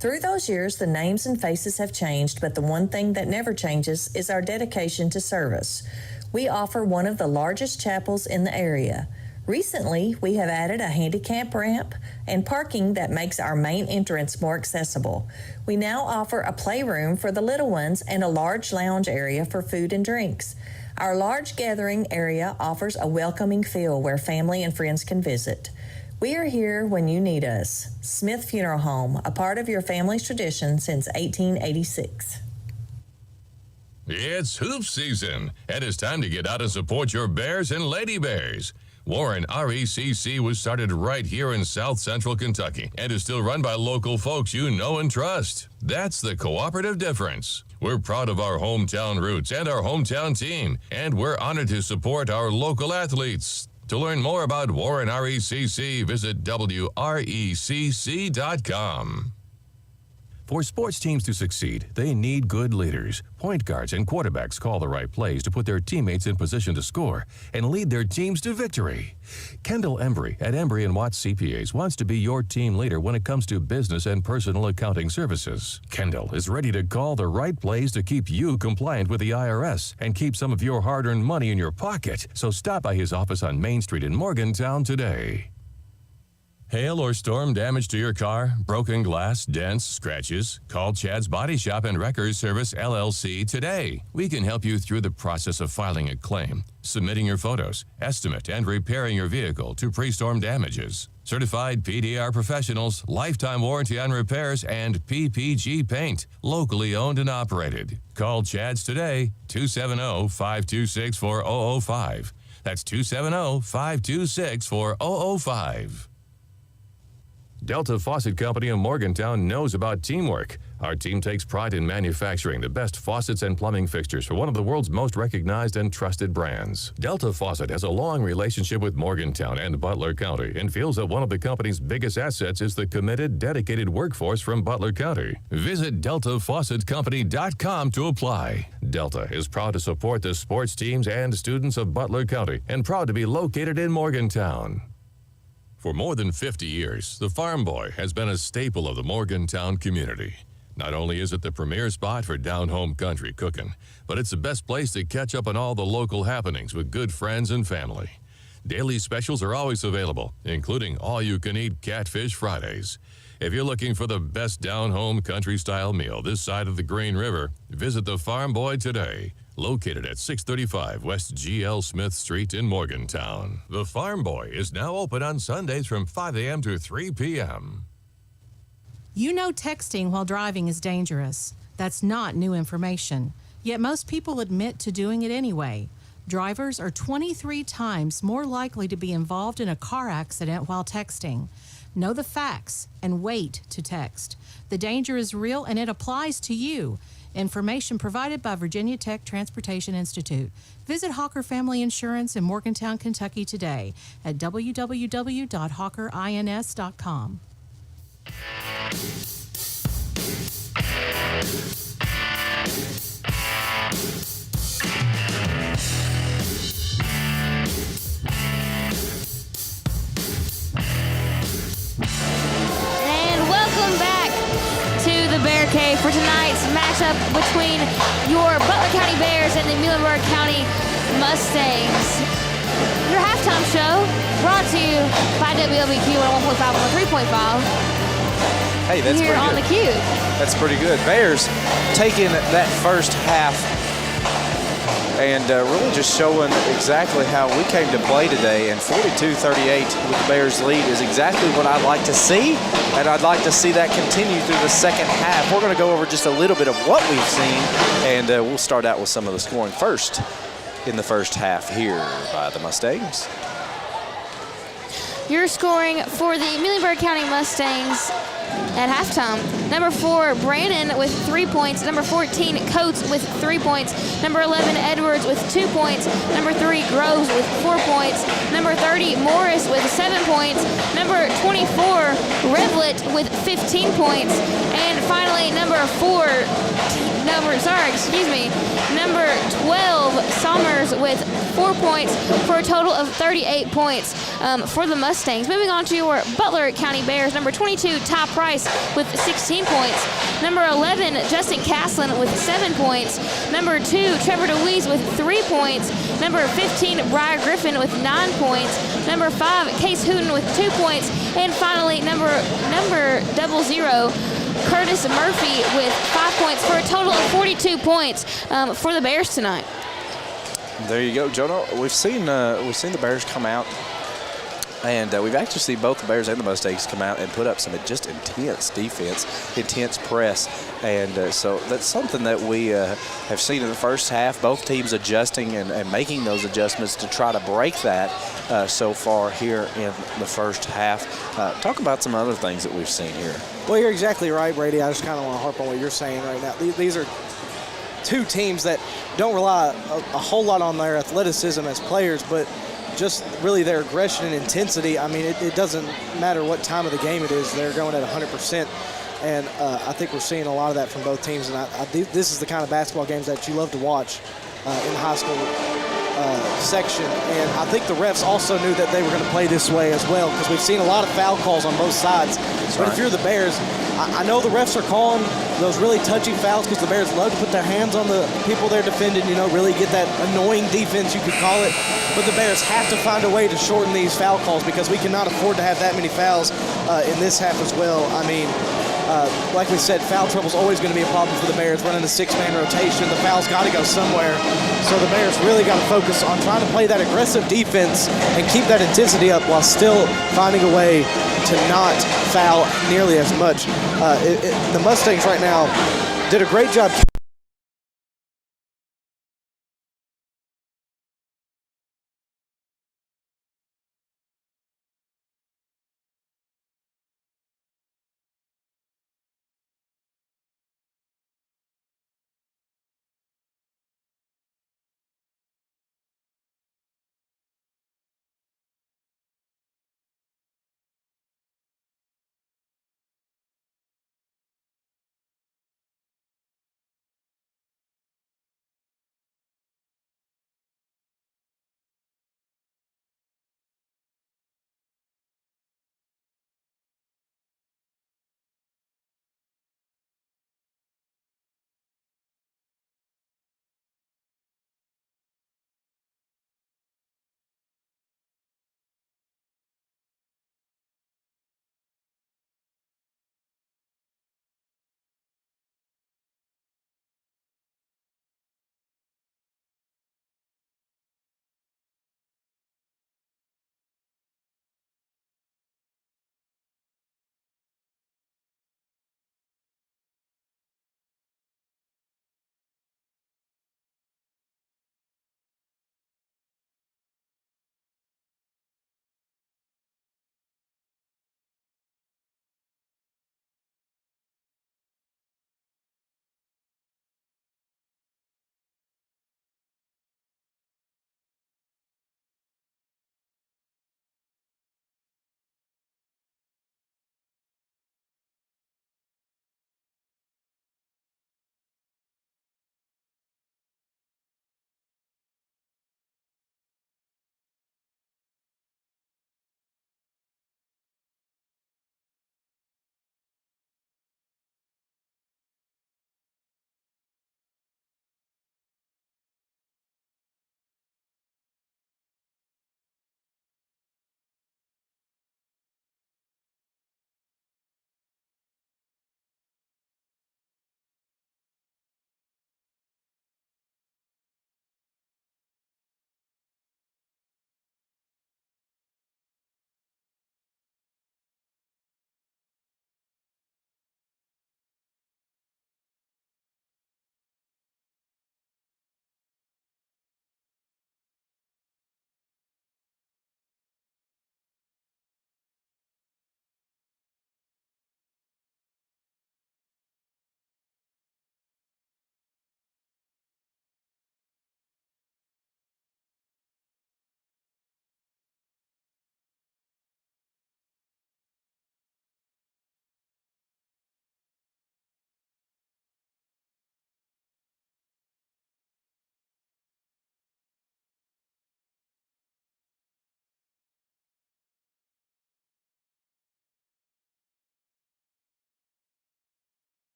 Through those years, the names and faces have changed, but the one thing that never changes is our dedication to service. We offer one of the largest chapels in the area. Recently, we have added a handicap ramp and parking that makes our main entrance more accessible. We now offer a playroom for the little ones and a large lounge area for food and drinks. Our large gathering area offers a welcoming feel where family and friends can visit. We are here when you need us. Smith Funeral Home, a part of your family's tradition since 1886. It's hoop season, and it's time to get out and support your Bears and Lady Bears. Warren RECC was started right here in South Central Kentucky and is still run by local folks you know and trust. That's the cooperative difference. We're proud of our hometown roots and our hometown team, and we're honored to support our local athletes. To learn more about Warren RECC, visit WRECC.com. For sports teams to succeed, they need good leaders. Point guards and quarterbacks call the right plays to put their teammates in position to score and lead their teams to victory. Kendall Embry at Embry & Watts CPAs wants to be your team leader when it comes to business and personal accounting services. Kendall is ready to call the right plays to keep you compliant with the IRS and keep some of your hard-earned money in your pocket. So stop by his office on Main Street in Morgantown today. Hail or storm damage to your car, broken glass, dents, scratches? Call Chad's Body Shop and Wreckers Service, LLC today. We can help you through the process of filing a claim, submitting your photos, estimate, and repairing your vehicle to pre-storm damages. Certified PDR professionals, lifetime warranty on repairs, and PPG paint, locally owned and operated. Call Chad's today, 270-526-4005. That's 270-526-4005. Delta Faucet Company in Morgantown knows about teamwork. Our team takes pride in manufacturing the best faucets and plumbing fixtures for one of the world's most recognized and trusted brands. Delta Faucet has a long relationship with Morgantown and Butler County and feels that one of the company's biggest assets is the committed, dedicated workforce from Butler County. Visit DeltaFaucetCompany.com to apply. Delta is proud to support the sports teams and students of Butler County and proud to be located in Morgantown. For more than 50 years, the Farm Boy has been a staple of the Morgantown community. Not only is it the premier spot for down-home country cooking, but it's the best place to catch up on all the local happenings with good friends and family. Daily specials are always available, including all-you-can-eat Catfish Fridays. If you're looking for the best down-home country-style meal this side of the Green River, visit the Farm Boy today. Located at 635 West G.L. Smith Street in Morgantown. The Farm Boy is now open on Sundays from 5 a.m. to 3 p.m. You know texting while driving is dangerous. That's not new information. Yet most people admit to doing it anyway. Drivers are 23 times more likely to be involved in a car accident while texting. Know the facts and wait to text. The danger is real and it applies to you. Information provided by Virginia Tech Transportation Institute. Visit Hawker Family Insurance in Morgantown, Kentucky today at www.hawkerins.com. And welcome back to the Bear Cave for tonight's matchup between your Butler County Bears and the Muhlenberg County Mustangs. Your halftime show brought to you by WLBQ on 1.5 on 3.5. Hey, that's here pretty on good. the Cube. That's pretty good. Bears taking that first half and really just showing exactly how we came to play today. And 42-38 with the Bears lead is exactly what I'd like to see, and I'd like to see that continue through the second half. We're going to go over just a little bit of what we've seen, and we'll start out with some of the scoring first in the first half here by the Mustangs. Your scoring for the Muhlenberg County Mustangs at halftime. Number 4, Brandon with 3 points. Number 14, Coates with 3 points. Number 11, Edwards with 2 points. Number 3, Groves with 4 points. Number 30, Morris with 7 points. Number 24, Revlett with 15 points. And finally, number 12, Somers with 4 points for a total of 38 points for the Mustangs. Moving on to your Butler County Bears. Number 22, Ty Price with 16 points. Number 11, Justin Caslin with 7 points. Number 2, Trevor DeWeese with 3 points. Number 15, Briar Griffin with 9 points. Number 5, Case Hooten with 2 points. And finally, number 00, Curtis Murphy with 5 points for a total of 42 points for the Bears tonight. There you go, Jonah. We've seen the Bears come out, and we've actually seen both the Bears and the Mustangs come out and put up some just intense defense, intense press, and so that's something that we have seen in the first half. Both teams adjusting and making those adjustments to try to break that so far here in the first half. Talk about some other things that we've seen here. Well, you're exactly right, Brady. I just kind of want to harp on what you're saying right now. These are two teams that don't rely a whole lot on their athleticism as players, but just really their aggression and intensity. I mean, it doesn't matter what time of the game it is. They're going at 100%. And I think we're seeing a lot of that from both teams. And this is the kind of basketball games that you love to watch in the high school section. And I think the refs also knew that they were going to play this way as well, because we've seen a lot of foul calls on both sides. But if you're the Bears, I know the refs are calling those really touchy fouls because the Bears love to put their hands on the people they're defending, really get that annoying defense, you could call it. But the Bears have to find a way to shorten these foul calls because we cannot afford to have that many fouls in this half as well. I mean, like we said, foul trouble is always going to be a problem for the Bears running a 6-man rotation. The foul's got to go somewhere. So the Bears really got to focus on trying to play that aggressive defense and keep that intensity up while still finding a way to not foul nearly as much. The Mustangs right now did a great job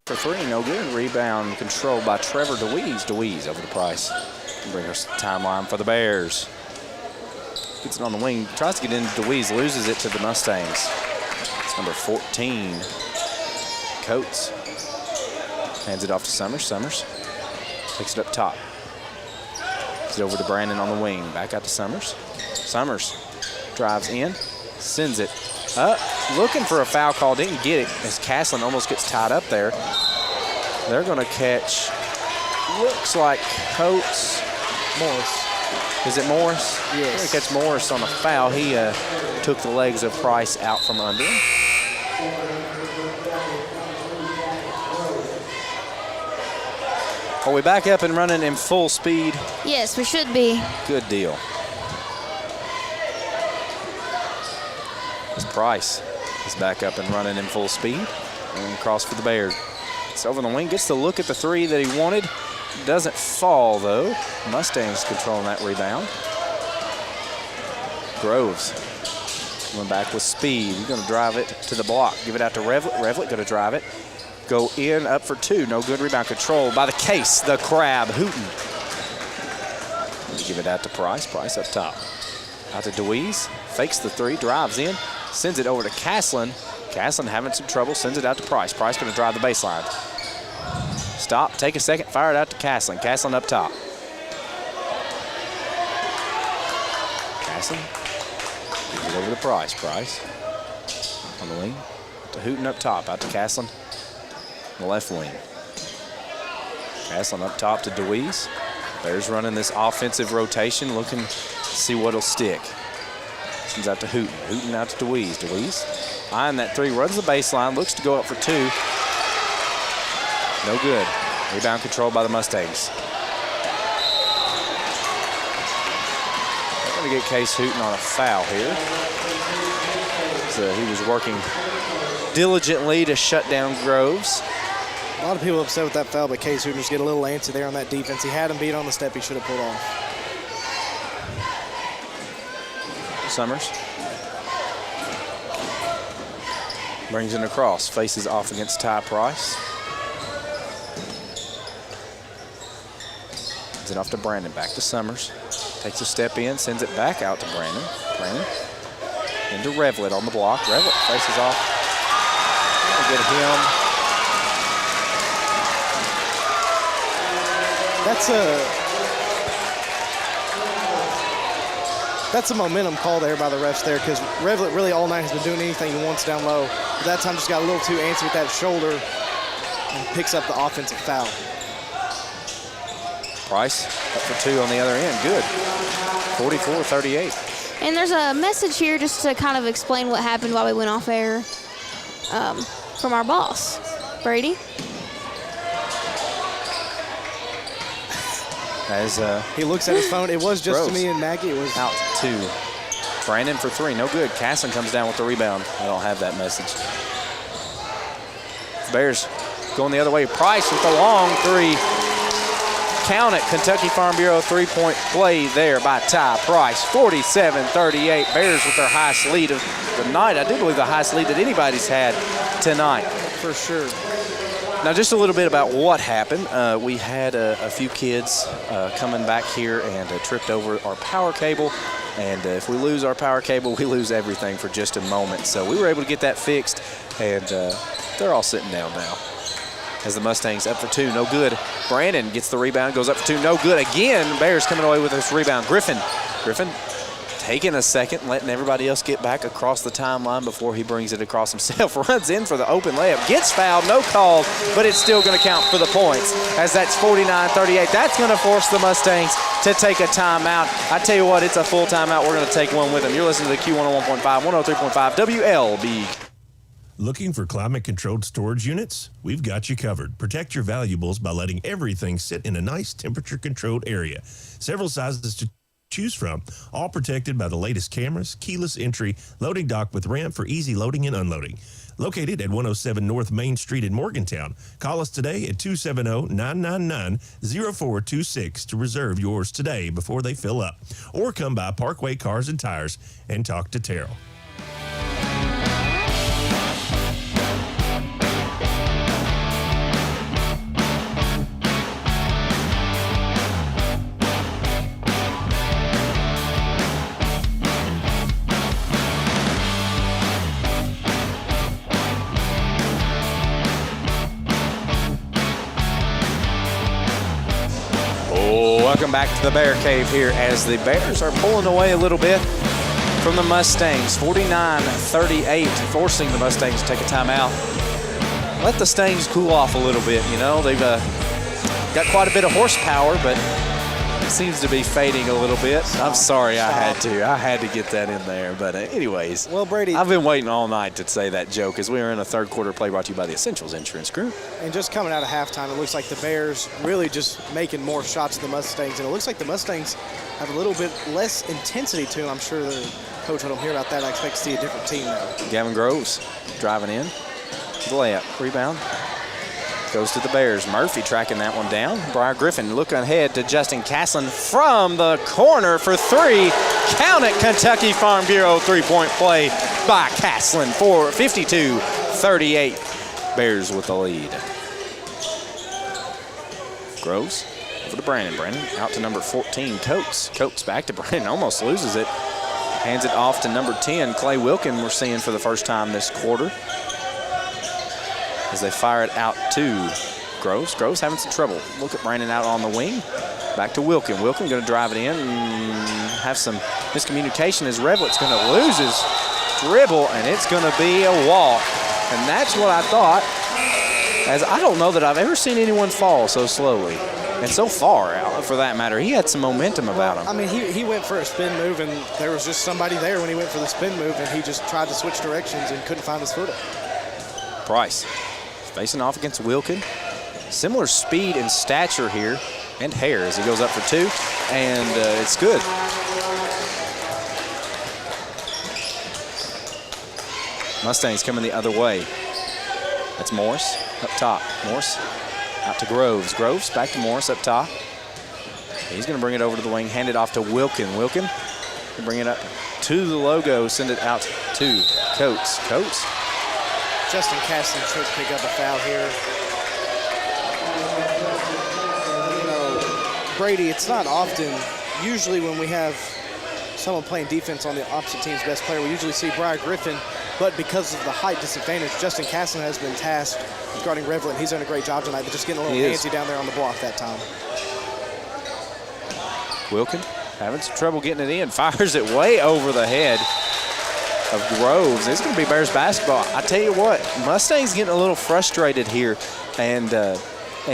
For three, no good. Rebound controlled by Trevor DeWeese. DeWeese over the Price. Bring us timeline for the Bears. Gets it on the wing, tries to get into DeWeese, loses it to the Mustangs. It's number 14, Coates. Hands it off to Summers. Summers takes it up top. Gets it over to Brandon on the wing. Back out to Summers. Summers drives in, sends it up, looking for a foul call, didn't get it as Caslin almost gets tied up there. They're going to catch, looks like Coates. Morris. Is it Morris? Yes. They're going to catch Morris on a foul. He took the legs of Price out from under him. Are we back up and running in full speed? Yes, we should be. Good deal. As Price is back up and running in full speed. And across for the Bears. It's over the wing, gets to look at the three that he wanted. Doesn't fall, though. Mustangs controlling that rebound. Groves coming back with speed. He's going to drive it to the block. Give it out to Revlett. Revlett going to drive it. Go in, up for two. No good rebound. Controlled by the Case, the Crab, Hooten. Give it out to Price. Price up top. Out to DeWeese. Fakes the three, drives in. Sends it over to Caslin. Caslin having some trouble. Sends it out to Price. Price going to drive the baseline. Stop, take a second, fire it out to Caslin. Caslin up top. Caslin gives it over to Price. Price on the wing to Hooten up top. Out to Caslin on the left wing. Caslin up top to DeWeese. Bears running this offensive rotation, looking to see what'll stick. Sends out to Hooten. Hooten out to DeWeese. DeWeese eyeing that three, runs the baseline, looks to go up for two. No good. Rebound controlled by the Mustangs. They're going to get Case Hooten on a foul here. So he was working diligently to shut down Groves. A lot of people upset with that foul, but Case Hooten just get a little antsy there on that defense. He had him beat on the step he should have pulled off. Summers brings it across, faces off against Ty Price. Sends it off to Brandon, back to Summers. Takes a step in, sends it back out to Brandon. Brandon into Revlett on the block. Revlett faces off. We'll get him. That's a momentum call there by the refs there, because Revlett really all night has been doing anything he wants down low. But that time just got a little too antsy with that shoulder and picks up the offensive foul. Price up for two on the other end. Good. 44-38. And there's a message here just to kind of explain what happened while we went off air from our boss, Brady. As he looks at his phone, it was just Groves. to me and Maggie. It was out to Brandon for three. No good. Casson comes down with the rebound. I don't have that message. Bears going the other way. Price with the long three. Count it. Kentucky Farm Bureau three-point play there by Ty Price. 47-38. Bears with their highest lead of the night. I do believe the highest lead that anybody's had tonight. for sure. Now, just a little bit about what happened. We had a few kids coming back here and tripped over our power cable. And if we lose our power cable, we lose everything for just a moment. So we were able to get that fixed, and they're all sitting down now. As the Mustangs up for two, no good. Brandon gets the rebound, goes up for two, no good again. Bears coming away with this rebound. Griffin taking a second, letting everybody else get back across the timeline before he brings it across himself. Runs in for the open layup, gets fouled, no call, but it's still going to count for the points, as that's 49-38. That's going to force the Mustangs to take a timeout. I tell you what, it's a full timeout. We're going to take one with them. You're listening to the Q101.5, 103.5 WLB. Looking for climate-controlled storage units? We've got you covered. Protect your valuables by letting everything sit in a nice temperature-controlled area. Several sizes to choose from, all protected by the latest cameras, keyless entry, loading dock with ramp for easy loading and unloading. Located at 107 North Main Street in Morgantown. Call us today at 270-999-0426 to reserve yours today before they fill up. Or come by Parkway Cars and Tires and talk to Terrell. Welcome back to the Bear Cave here as the Bears are pulling away a little bit from the Mustangs. 49-38, forcing the Mustangs to take a timeout. Let the Stangs cool off a little bit, you know. They've got quite a bit of horsepower, but it seems to be fading a little bit. I'm sorry, I had to get that in there. But anyways, well, Brady, I've been waiting all night to say that joke as we are in a third quarter play brought to you by the Essentials Insurance Group. And just coming out of halftime, it looks like the Bears really just making more shots than the Mustangs. And it looks like the Mustangs have a little bit less intensity to them. I'm sure their coach will hear about that. I expect to see a different team now. Gavin Groves driving in. The layup, rebound. Goes to the Bears. Murphy tracking that one down. Briar Griffin looking ahead to Justin Caslin from the corner for three. Count it, Kentucky Farm Bureau three-point play by Caslin for 52-38. Bears with the lead. Groves over to Brandon. Brandon out to number 14, Coates. Coates back to Brandon, almost loses it. Hands it off to number 10, Clay Wilkin, we're seeing for the first time this quarter, as they fire it out to Groves. Groves having some trouble. Look at Brandon out on the wing. Back to Wilkin. Wilkin going to drive it in and have some miscommunication as Revlett's going to lose his dribble, and it's going to be a walk. And that's what I thought, as I don't know that I've ever seen anyone fall so slowly. And so far, for that matter, he had some momentum about him. I mean, he went for a spin move, and there was just somebody there when he went for the spin move, and he just tried to switch directions and couldn't find his footing. Price facing off against Wilkin. Similar speed and stature here, and hair as he goes up for two, and it's good. Mustangs coming the other way. That's Morris up top. Morris out to Groves. Groves back to Morris up top. He's going to bring it over to the wing, hand it off to Wilkin. Wilkin will bring it up to the logo, send it out to Coates. Coates. Justin Caslin should pick up a foul here. You know, Brady, it's not often, usually when we have someone playing defense on the opposite team's best player, we usually see Briar Griffin, but because of the height disadvantage, Justin Caslin has been tasked with guarding Revlett. He's done a great job tonight, but just getting a little antsy down there on the block that time. Wilkin having some trouble getting it in, fires it way over the head of Groves. It's going to be Bears basketball. I tell you what, Mustangs getting a little frustrated here, and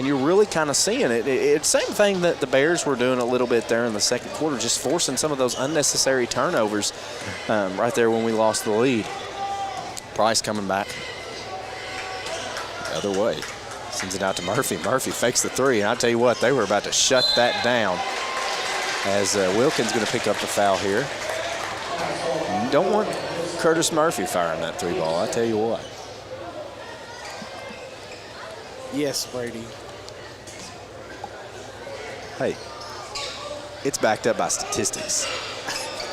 you're really kind of seeing it. It's the same thing that the Bears were doing a little bit there in the second quarter, just forcing some of those unnecessary turnovers right there when we lost the lead. Price coming back the other way. Sends it out to Murphy. Murphy fakes the three, and I tell you what, they were about to shut that down as Wilkin's going to pick up the foul here. You don't want Curtis Murphy firing that three ball, I tell you what. Yes, Brady. Hey, it's backed up by statistics.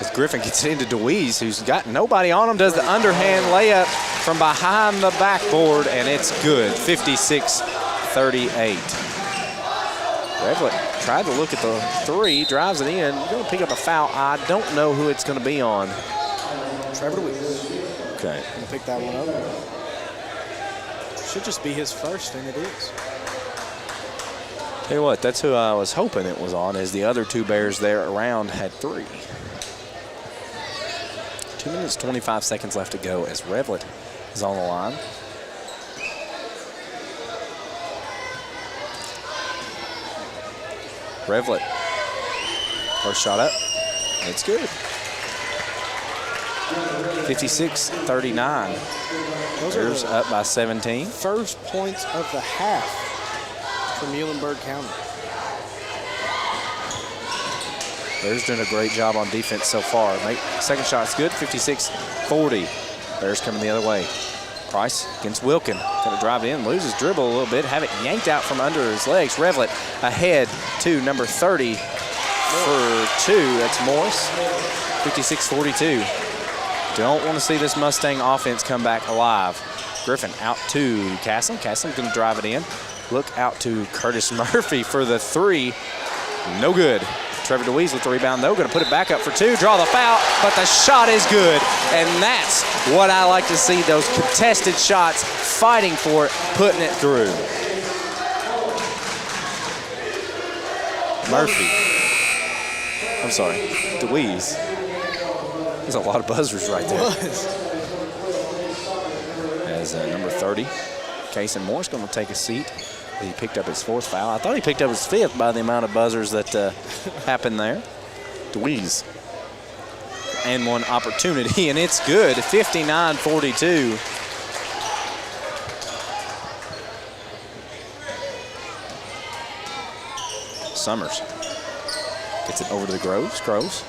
As Griffin gets it into DeWeese, who's got nobody on him, does the underhand layup from behind the backboard, and it's good, 56-38. Revlett tried to look at the three, drives it in. Going to pick up a foul. I don't know who it's going to be on. Trevor DeWeese. Okay. Going to pick that one up. Should just be his first, and it is. Tell you what, that's who I was hoping it was on, as the other two Bears there around had three. 2 minutes, 25 seconds left to go as Revlett is on the line. Revlett, first shot up, it's good. 56-39. Bears up by 17. First points of the half for Muhlenberg County. Bears doing a great job on defense so far. Second shot's good, 56-40. Bears coming the other way. Price against Wilkin. Going to drive it in, loses dribble a little bit, have it yanked out from under his legs. Revlett ahead to number 30 for two. That's Morris. 56-42. Don't want to see this Mustang offense come back alive. Griffin out to Caslin. Caslin's going to drive it in. Look out to Curtis Murphy for the three. No good. Trevor DeWeese with the rebound, though. Going to put it back up for two. Draw the foul, but the shot is good. And that's what I like to see, those contested shots, fighting for it, putting it through. Murphy. I'm sorry, DeWeese. There's a lot of buzzers right there. As number 30, Kason Morris, going to take a seat. He picked up his 4th foul. I thought he picked up his 5th by the amount of buzzers that happened there. DeWeese. And one opportunity, and it's good. 59-42. Summers gets it over to the Groves. Groves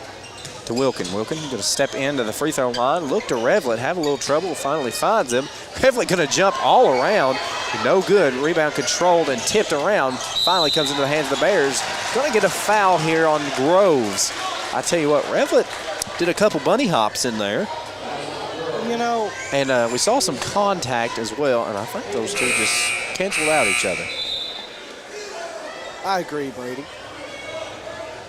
to Wilkin. Wilkin going to step into the free throw line. Look to Revlett. Have a little trouble. Finally finds him. Revlett going to jump all around. No good. Rebound controlled and tipped around. Finally comes into the hands of the Bears. Going to get a foul here on Groves. I tell you what, Revlett did a couple bunny hops in there. You know. And we saw some contact as well, and I think those two just canceled out each other. I agree, Brady.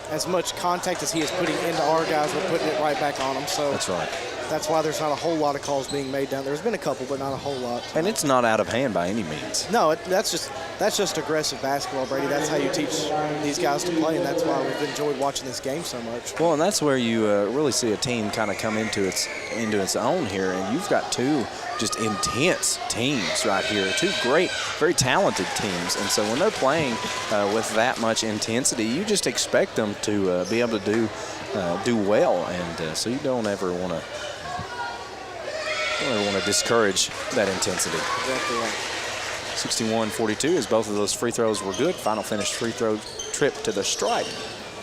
As much contact as he is putting into our guys, we're putting it right back on them. So that's right. That's why there's not a whole lot of calls being made down there. There's been a couple, but not a whole lot. And it's not out of hand by any means. No, that's just aggressive basketball, Brady. That's how you teach these guys to play, and that's why we've enjoyed watching this game so much. Well, and that's where you really see a team kind of come into its own here, and you've got two just intense teams right here, two great, very talented teams. And so when they're playing with that much intensity, you just expect them to be able to do well, and so you don't ever want to discourage that intensity. Exactly right. 61-42 as both of those free throws were good. Final finish free throw trip to the stripe.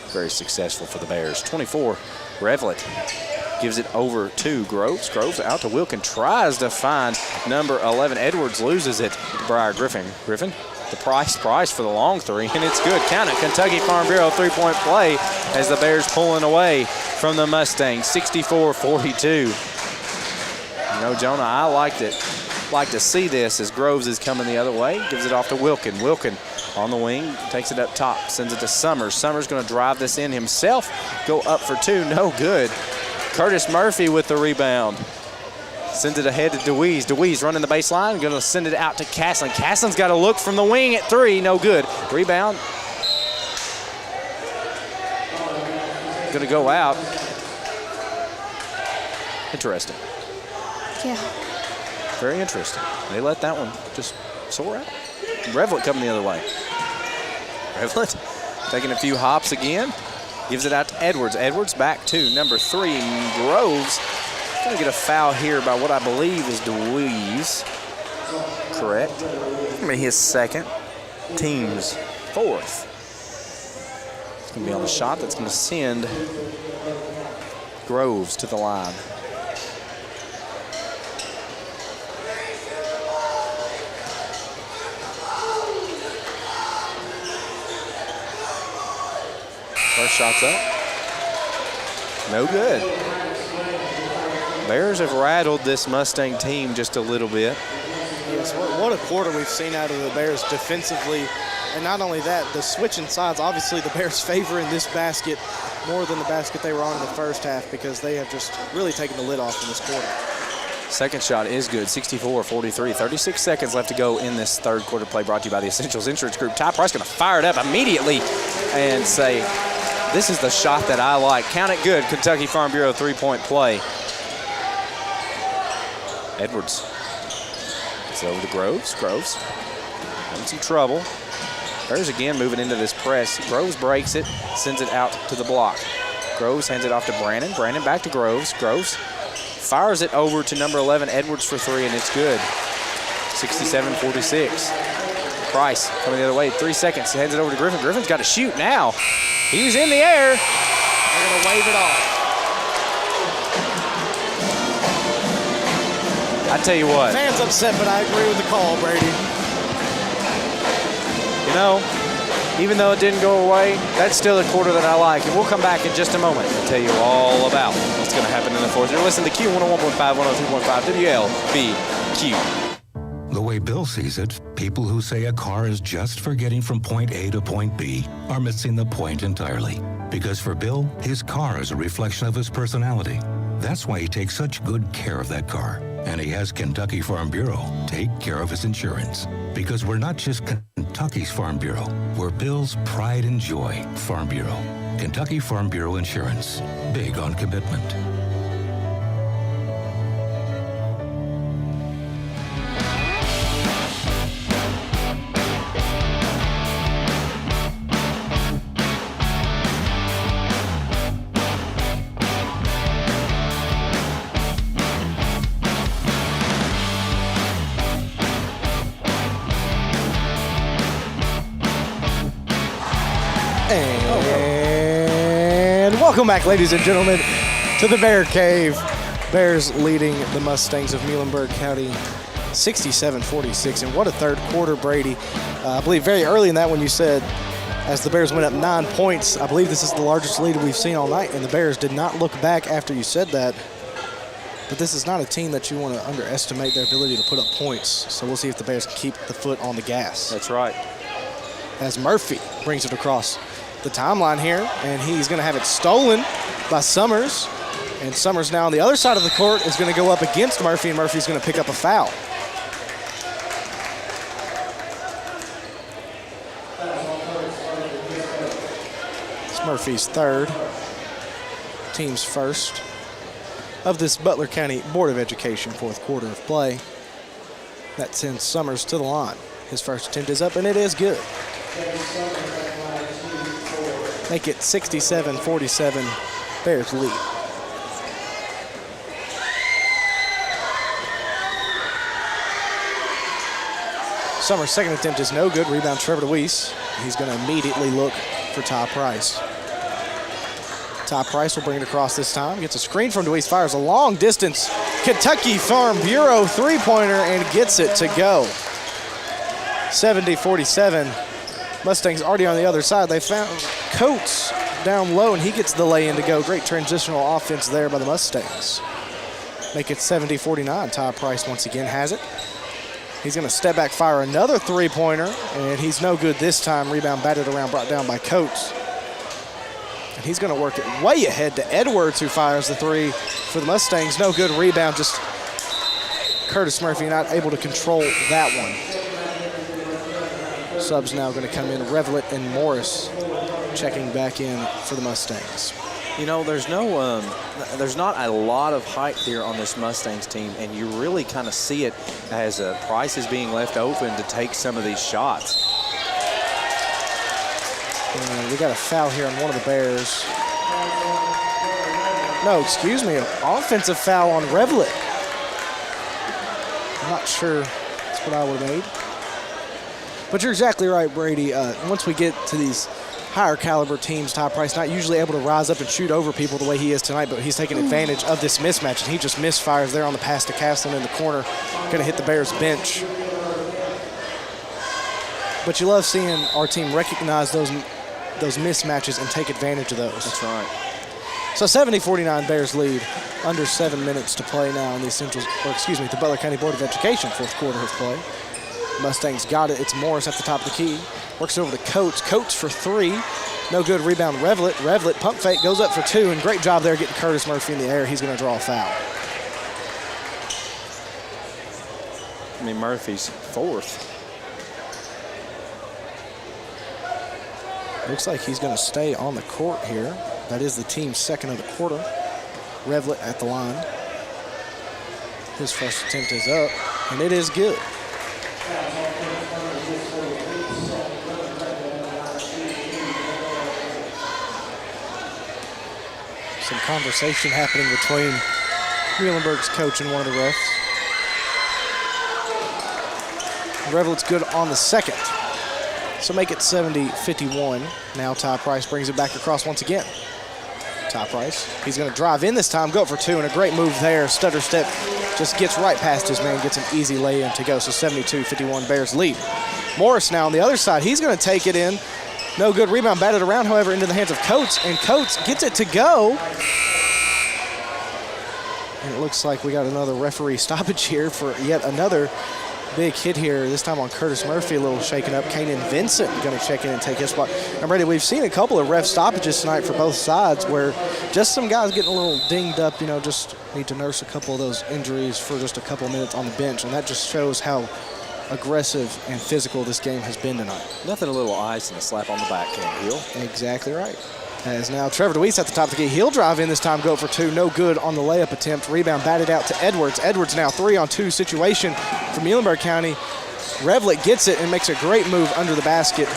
Very successful for the Bears. 24, Revlett gives it over to Groves. Groves out to Wilkin, tries to find number 11. Edwards loses it to Briar Griffin. Griffin, the price for the long three, and it's good. Count it, Kentucky Farm Bureau three-point play as the Bears pulling away from the Mustangs. 64-42. You know, Jonah, I like to see this as Groves is coming the other way. Gives it off to Wilkin. Wilkin on the wing, takes it up top, sends it to Summers. Summers going to drive this in himself. Go up for two, no good. Curtis Murphy with the rebound. Sends it ahead to DeWeese. DeWeese running the baseline, going to send it out to Caslen. Caslen's got a look from the wing at three, no good. Rebound. Going to go out. Interesting. Yeah. Very interesting. They let that one just soar out. Revlett coming the other way. Revlett taking a few hops again. Gives it out to Edwards. Edwards back to number 3, Groves. Going to get a foul here by what I believe is DeWeese. Correct. I mean, his second. Team's 4th. It's going to be on the shot that's going to send Groves to the line. First shot's up. No good. Bears have rattled this Mustang team just a little bit. Yes, what a quarter we've seen out of the Bears defensively. And not only that, the switching sides, obviously the Bears favoring this basket more than the basket they were on in the first half because they have just really taken the lid off in this quarter. Second shot is good, 64-43. 36 seconds left to go in this third quarter play, brought to you by the Essentials Insurance Group. Ty Price going to fire it up immediately and say, this is the shot that I like. Count it good, Kentucky Farm Bureau three-point play. Edwards. It's over to Groves. Groves having some trouble. Bears again moving into this press. Groves breaks it, sends it out to the block. Groves hands it off to Brandon. Brandon back to Groves. Groves fires it over to number 11, Edwards for three, and it's good. 67-46. Price coming the other way, 3 seconds, hands it over to Griffin. Griffin's got to shoot now. He was in the air. They're going to wave it off. I tell you what. Fans upset, but I agree with the call, Brady. You know, even though it didn't go away, that's still a quarter that I like. And we'll come back in just a moment and tell you all about what's going to happen in the fourth. You're listening to Q101.5, 102.5, WLBQ. The way Bill sees it, people who say a car is just for getting from point A to point B are missing the point entirely. Because for Bill, his car is a reflection of his personality. That's why he takes such good care of that car. And he has Kentucky Farm Bureau take care of his insurance. Because we're not just Kentucky's Farm Bureau. We're Bill's pride and joy, Farm Bureau. Kentucky Farm Bureau Insurance. Big on commitment. And welcome back, ladies and gentlemen, to the Bear Cave. Bears leading the Mustangs of Muhlenberg County 67-46. And what a third quarter, Brady. I believe very early in that when you said, as the Bears went up 9 points, I believe this is the largest lead we've seen all night. And the Bears did not look back after you said that. But this is not a team that you want to underestimate their ability to put up points. So we'll see if the Bears can keep the foot on the gas. That's right. As Murphy brings it across the timeline here, and he's going to have it stolen by Summers. And Summers now on the other side of the court is going to go up against Murphy, and Murphy's going to pick up a foul. It's Murphy's third, team's first of this Butler County Board of Education fourth quarter of play. That sends Summers to the line. His first attempt is up, and it is good. Make it 67-47, Bears lead. Summers' second attempt is no good. Rebound, Trevor DeWeese. He's going to immediately look for Ty Price. Ty Price will bring it across this time. Gets a screen from DeWeese, fires a long distance Kentucky Farm Bureau three-pointer and gets it to go. 70-47. Mustangs already on the other side. They found Coates down low, and he gets the lay-in to go. Great transitional offense there by the Mustangs. Make it 70-49. Ty Price once again has it. He's going to step back, fire another three-pointer, and he's no good this time. Rebound batted around, brought down by Coates. And he's going to work it way ahead to Edwards, who fires the three for the Mustangs. No good rebound, just Curtis Murphy not able to control that one. Subs now going to come in. Revlett and Morris checking back in for the Mustangs. You know, there's not a lot of height here on this Mustangs team, and you really kind of see it as Price is being left open to take some of these shots. And we got a foul here on one of the Bears. No, excuse me, an offensive foul on Revlett. I'm not sure that's what I would have made. But you're exactly right, Brady. Once we get to these higher caliber teams, Ty Price not usually able to rise up and shoot over people the way he is tonight, but he's taking advantage of this mismatch, and he just misfires there on the pass to Castlin in the corner. Going to hit the Bears bench. But you love seeing our team recognize those mismatches and take advantage of those. That's right. So 70-49 Bears lead. Under 7 minutes to play now in the the Butler County Board of Education fourth quarter of play. Mustangs got it. It's Morris at the top of the key. Works over to Coates. Coates for three. No good. Rebound Revlett. Revlett pump fake goes up for two, and great job there getting Curtis Murphy in the air. He's going to draw a foul. I mean, Murphy's fourth. Looks like he's going to stay on the court here. That is the team's second of the quarter. Revlett at the line. His first attempt is up, and it is good. Some conversation happening between Muhlenberg's coach and one of the refs. Revlett's good on the second. So make it 70-51. Now Ty Price brings it back across once again. Ty Price, he's going to drive in this time, go for two, and a great move there. Stutter step, just gets right past his man, gets an easy lay-in to go. So 72-51 Bears lead. Morris now on the other side, he's going to take it in. No good rebound, batted around, however, into the hands of Coates, and Coates gets it to go. And it looks like we got another referee stoppage here for yet another big hit here, this time on Curtis Murphy, a little shaken up. Kanan Vincent going to check in and take his spot. And Brady, we've seen a couple of ref stoppages tonight for both sides where just some guys getting a little dinged up, just need to nurse a couple of those injuries for just a couple of minutes on the bench. And that just shows how aggressive and physical this game has been tonight. Nothing a little ice and a slap on the back can't heal. Exactly right. As now Trevor DeWeese at the top of the key. He'll drive in this time, go for two. No good on the layup attempt. Rebound batted out to Edwards. Edwards now 3-on-2 situation for Muhlenberg County. Revlett gets it and makes a great move under the basket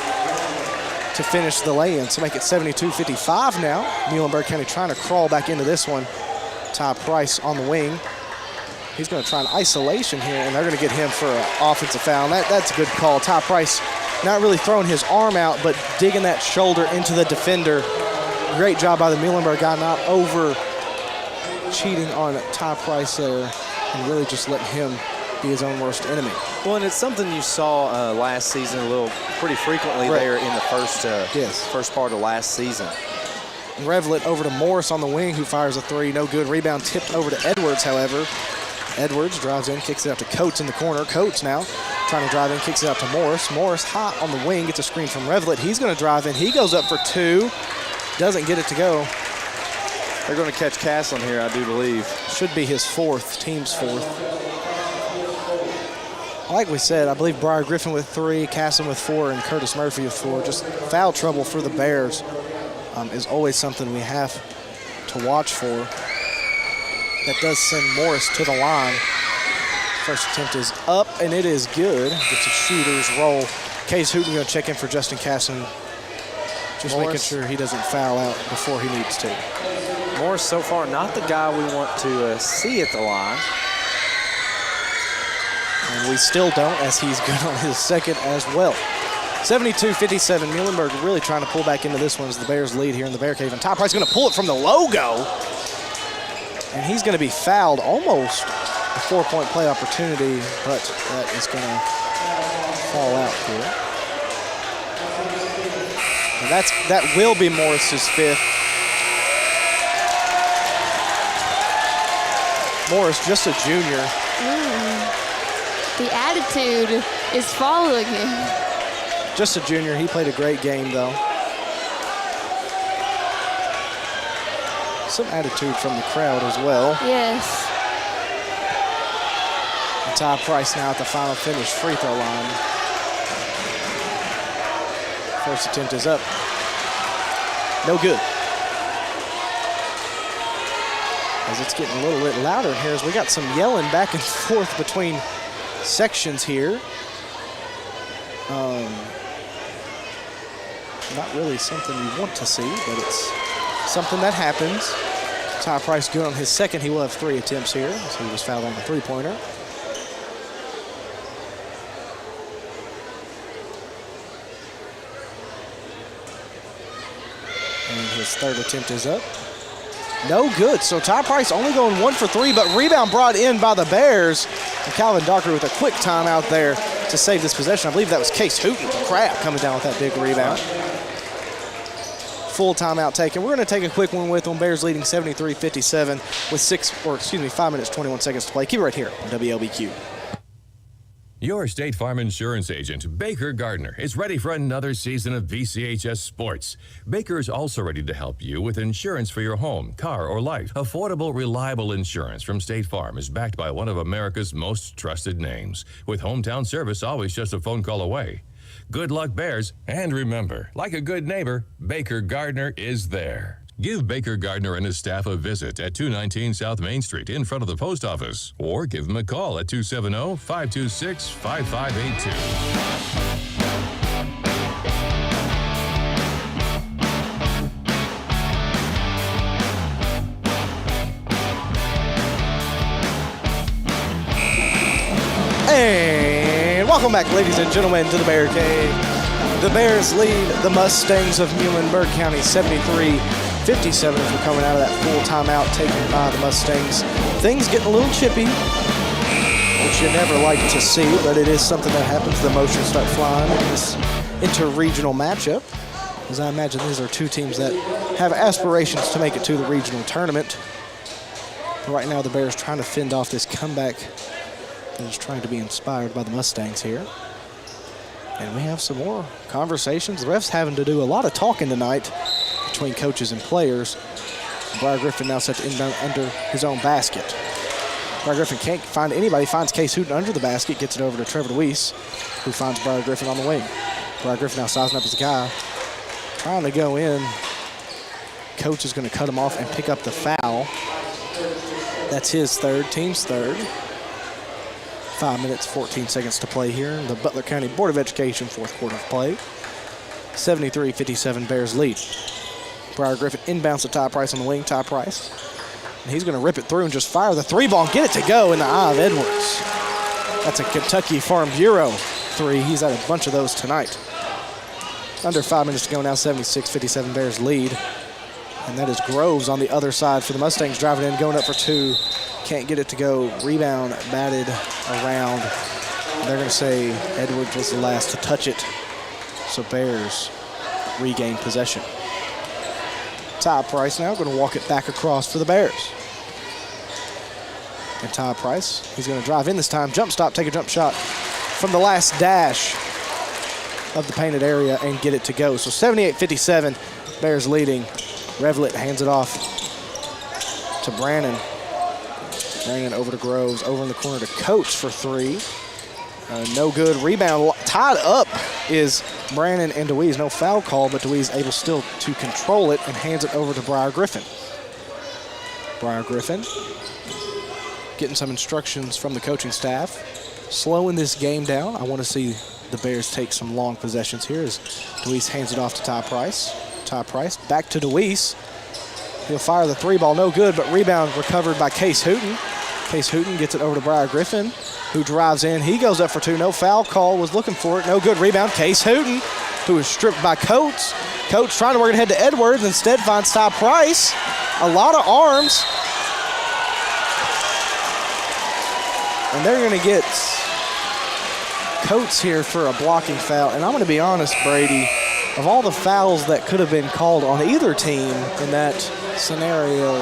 to finish the lay-in. So make it 72-55 now. Muhlenberg County trying to crawl back into this one. Ty Price on the wing. He's going to try an isolation here, and they're going to get him for an offensive foul. That's a good call. Ty Price not really throwing his arm out, but digging that shoulder into the defender. Great job by the Muhlenberg guy, not over cheating on Ty Price there and really just letting him be his own worst enemy. Well, and it's something you saw last season pretty frequently there in the first part of last season. Revlett over to Morris on the wing, who fires a three. No good. Rebound tipped over to Edwards, however. Edwards drives in, kicks it out to Coates in the corner. Coates now trying to drive in, kicks it out to Morris. Morris hot on the wing, gets a screen from Revlett. He's going to drive in. He goes up for two. Doesn't get it to go. They're going to catch Castlin here, I do believe. Should be his fourth, team's fourth. Like we said, I believe Briar Griffin with three, Castlin with four, and Curtis Murphy with four. Just foul trouble for the Bears is always something we have to watch for. That does send Morris to the line. First attempt is up, and it is good. Gets a shooter's roll. Case Hooten going to check in for Justin Castlin. Just Morris, making sure he doesn't foul out before he needs to. Morris so far not the guy we want to see at the line. And we still don't, as he's good on his second as well. 72-57, Muhlenberg really trying to pull back into this one as the Bears lead here in the Bear Cave. And Ty Price going to pull it from the logo. And he's going to be fouled, almost a 4-point play opportunity, but that is going to fall out here. And that will be Morris's fifth. Morris, just a junior. The attitude is following him. Just a junior. He played a great game, though. Some attitude from the crowd as well. Yes. And Ty Price now at the final finish free throw line. First attempt is up. No good. As it's getting a little bit louder here as we got some yelling back and forth between sections here. Not really something you want to see, but it's something that happens. Ty Price good on his second. He will have 3 attempts here, so he was fouled on the three-pointer. And his third attempt is up. No good. So Ty Price only going 1 for 3, but rebound brought in by the Bears. And Calvin Docker with a quick timeout there to save this possession. I believe that was Case Hooten. Crap coming down with that big rebound. Full timeout taken. We're going to take a quick one with them. Bears leading 73-57 with 5 minutes, 21 seconds to play. Keep it right here on WLBQ. Your State Farm insurance agent, Baker Gardner, is ready for another season of VCHS sports. Baker is also ready to help you with insurance for your home, car, or life. Affordable, reliable insurance from State Farm is backed by one of America's most trusted names, with hometown service always just a phone call away. Good luck, Bears, and remember, like a good neighbor, Baker Gardner is there. Give Baker Gardner and his staff a visit at 219 South Main Street in front of the post office, or give them a call at 270-526-5582. And welcome back, ladies and gentlemen, to the Bear Cave. The Bears lead the Mustangs of Muhlenberg County 73-57 as we're coming out of that full timeout taken by the Mustangs. Things getting a little chippy, which you never like to see, but it is something that happens. The emotions start flying in this inter-regional matchup, as I imagine these are two teams that have aspirations to make it to the regional tournament. But right now the Bears trying to fend off this comeback and is trying to be inspired by the Mustangs here. And we have some more conversations. The refs having to do a lot of talking tonight between coaches and players. Briar Griffin now set to inbound under his own basket. Briar Griffin can't find anybody, finds Case Hooten under the basket, gets it over to Trevor Deweese, who finds Briar Griffin on the wing. Briar Griffin now sizing up as a guy, trying to go in. Coach is going to cut him off and pick up the foul. That's his third, team's third. 5 minutes, 14 seconds to play here in the Butler County Board of Education fourth quarter of play. 73-57 Bears lead. Briar Griffin inbounds to Ty Price on the wing. Ty Price. And he's going to rip it through and just fire the three ball and get it to go in the eye of Edwards. That's a Kentucky Farm Bureau three. He's had a bunch of those tonight. Under 5 minutes to go now, 76-57 Bears lead. And that is Groves on the other side for the Mustangs, driving in, going up for two. Can't get it to go. Rebound batted around. They're going to say Edwards was the last to touch it. So Bears regain possession. Ty Price now going to walk it back across for the Bears. And Ty Price, he's going to drive in this time. Jump stop, take a jump shot from the last dash of the painted area and get it to go. So 78-57, Bears leading. Revlett hands it off to Brannon. Brannon over to Groves, over in the corner to Coates for three. No good. Rebound tied up is Brannon and Deweese. No foul call, but Deweese able still to control it and hands it over to Briar Griffin. Briar Griffin getting some instructions from the coaching staff. Slowing this game down. I want to see the Bears take some long possessions here as Deweese hands it off to Ty Price. Ty Price back to Deweese. He'll fire the three ball, no good, but rebound recovered by Case Hooten. Case Hooten gets it over to Briar Griffin, who drives in. He goes up for two. No foul call, was looking for it. No good rebound. Case Hooten, who is stripped by Coates. Coates trying to work it ahead to Edwards, instead finds Ty Price. A lot of arms. And they're going to get Coates here for a blocking foul. And I'm going to be honest, Brady, of all the fouls that could have been called on either team in that scenario,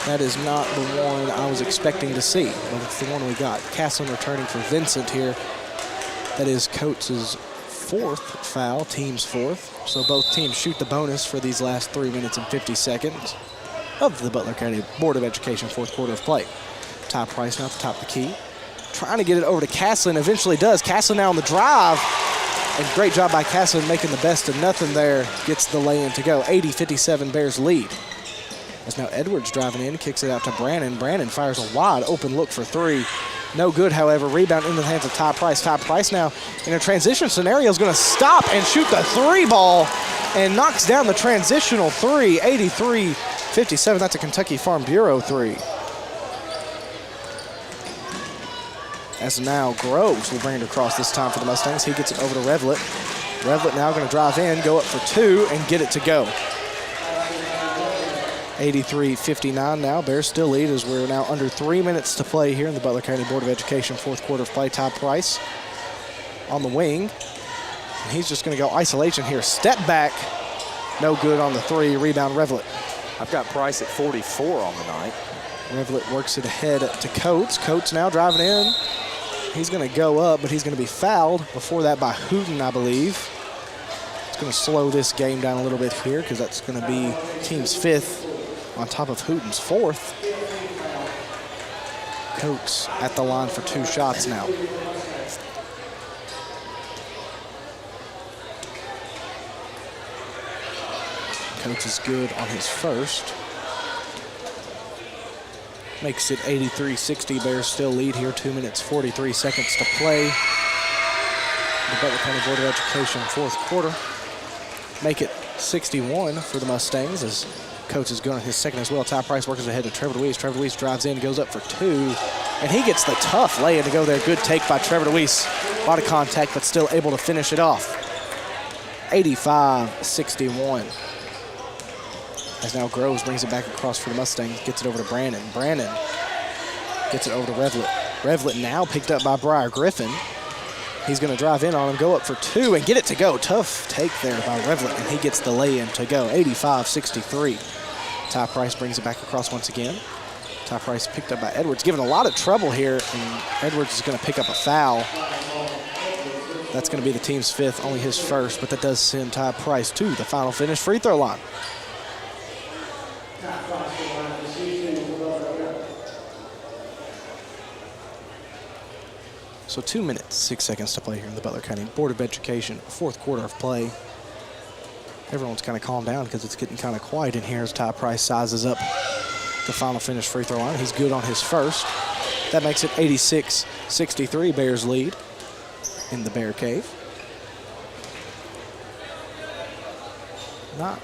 that is not the one I was expecting to see, but it's the one we got. Casson returning for Vincent here. That is Coates' fourth foul, team's fourth. So both teams shoot the bonus for these last 3 minutes and 50 seconds of the Butler County Board of Education fourth quarter of play. Ty Price now at the top of the key. Trying to get it over to Casson, eventually does. Casson now on the drive. And great job by Casson making the best of nothing there. Gets the lay-in to go. 80-57 Bears lead. As now Edwards driving in, kicks it out to Brannon. Brannon fires a wide open look for three. No good, however. Rebound into the hands of Ty Price. Ty Price now in a transition scenario is going to stop and shoot the three ball and knocks down the transitional three. 83-57. That's a Kentucky Farm Bureau three. As now Groves will bring it across this time for the Mustangs. He gets it over to Revlett. Revlett now going to drive in, go up for two, and get it to go. 83-59 now. Bears still lead as we're now under 3 minutes to play here in the Butler County Board of Education fourth quarter of play. Ty Price on the wing. And he's just going to go isolation here. Step back. No good on the three. Rebound Revlett. I've got Price at 44 on the night. Revlett works it ahead to Coates. Coates now driving in. He's going to go up, but he's going to be fouled before that by Hooten, I believe. It's going to slow this game down a little bit here because that's going to be team's fifth on top of Hooten's fourth. Coates at the line for two shots now. Coates is good on his first. Makes it 83-60. Bears still lead here. 2 minutes, 43 seconds to play. The Butler County Board of Education fourth quarter. Make it 61 for the Mustangs as Coates is going on his second as well. Ty Price works ahead to Trevor Deweese. Trevor Deweese drives in, goes up for two, and he gets the tough lay-in to go there. Good take by Trevor Deweese. A lot of contact, but still able to finish it off. 85-61. As now Groves brings it back across for the Mustangs, gets it over to Brannon. Brannon gets it over to Revlett. Revlett now picked up by Briar Griffin. He's going to drive in on him, go up for two, and get it to go. Tough take there by Revlett, and he gets the lay-in to go. 85-63. Ty Price brings it back across once again. Ty Price picked up by Edwards, given a lot of trouble here, and Edwards is going to pick up a foul. That's going to be the team's fifth, only his first, but that does send Ty Price to the final finish free throw line. So 2 minutes, 6 seconds to play here in the Butler County Board of Education, fourth quarter of play. Everyone's kind of calmed down because it's getting kind of quiet in here as Ty Price sizes up the final finish free throw line. He's good on his first. That makes it 86-63, Bears lead in the Bear Cave. Not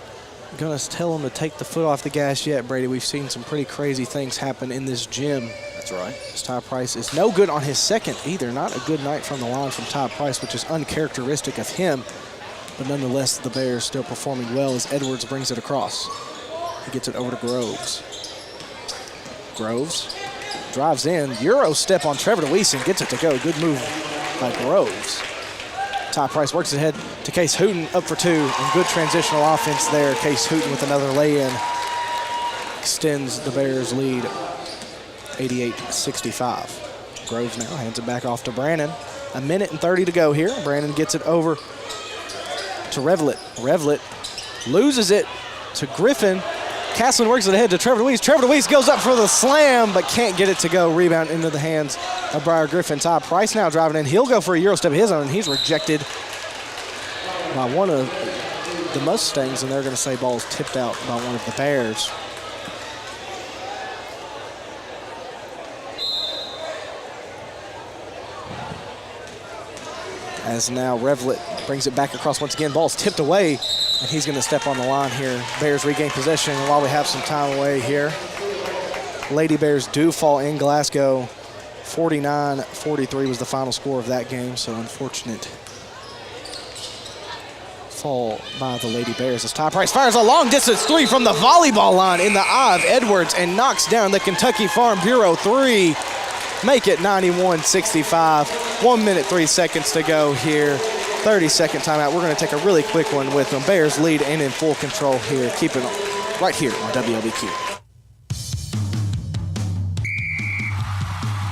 going to tell him to take the foot off the gas yet, Brady. We've seen some pretty crazy things happen in this gym. That's right. Ty Price is no good on his second either. Not a good night from the line from Ty Price, which is uncharacteristic of him. But nonetheless, the Bears still performing well as Edwards brings it across. He gets it over to Groves. Groves drives in. Euro step on Trevor DeWeese and gets it to go. Good move by Groves. Ty Price works ahead to Case Hooten, up for two, and good transitional offense there. Case Hooten with another lay-in extends the Bears' lead 88-65. Groves now hands it back off to Brannon. A minute and 30 to go here. Brannon gets it over to Revlett. Revlett loses it to Griffin. Castleton works it ahead to Trevor DeWeese. Trevor DeWeese goes up for the slam, but can't get it to go. Rebound into the hands of Briar Griffin. Ty Price now driving in. He'll go for a Euro step of his own, and he's rejected by one of the Mustangs, and they're going to say ball's tipped out by one of the Bears. As now Revlett brings it back across once again. Ball's tipped away, and he's going to step on the line here. Bears regain possession, and while we have some time away here, Lady Bears do fall in Glasgow. 49-43 was the final score of that game, so unfortunate fall by the Lady Bears as Ty Price fires a long-distance three from the volleyball line in the eye of Edwards and knocks down the Kentucky Farm Bureau three. Make it 91-65. 1 minute, 3 seconds to go here. 30-second timeout. We're going to take a really quick one with them. Bears lead and in full control here. Keep it right here on WLBQ.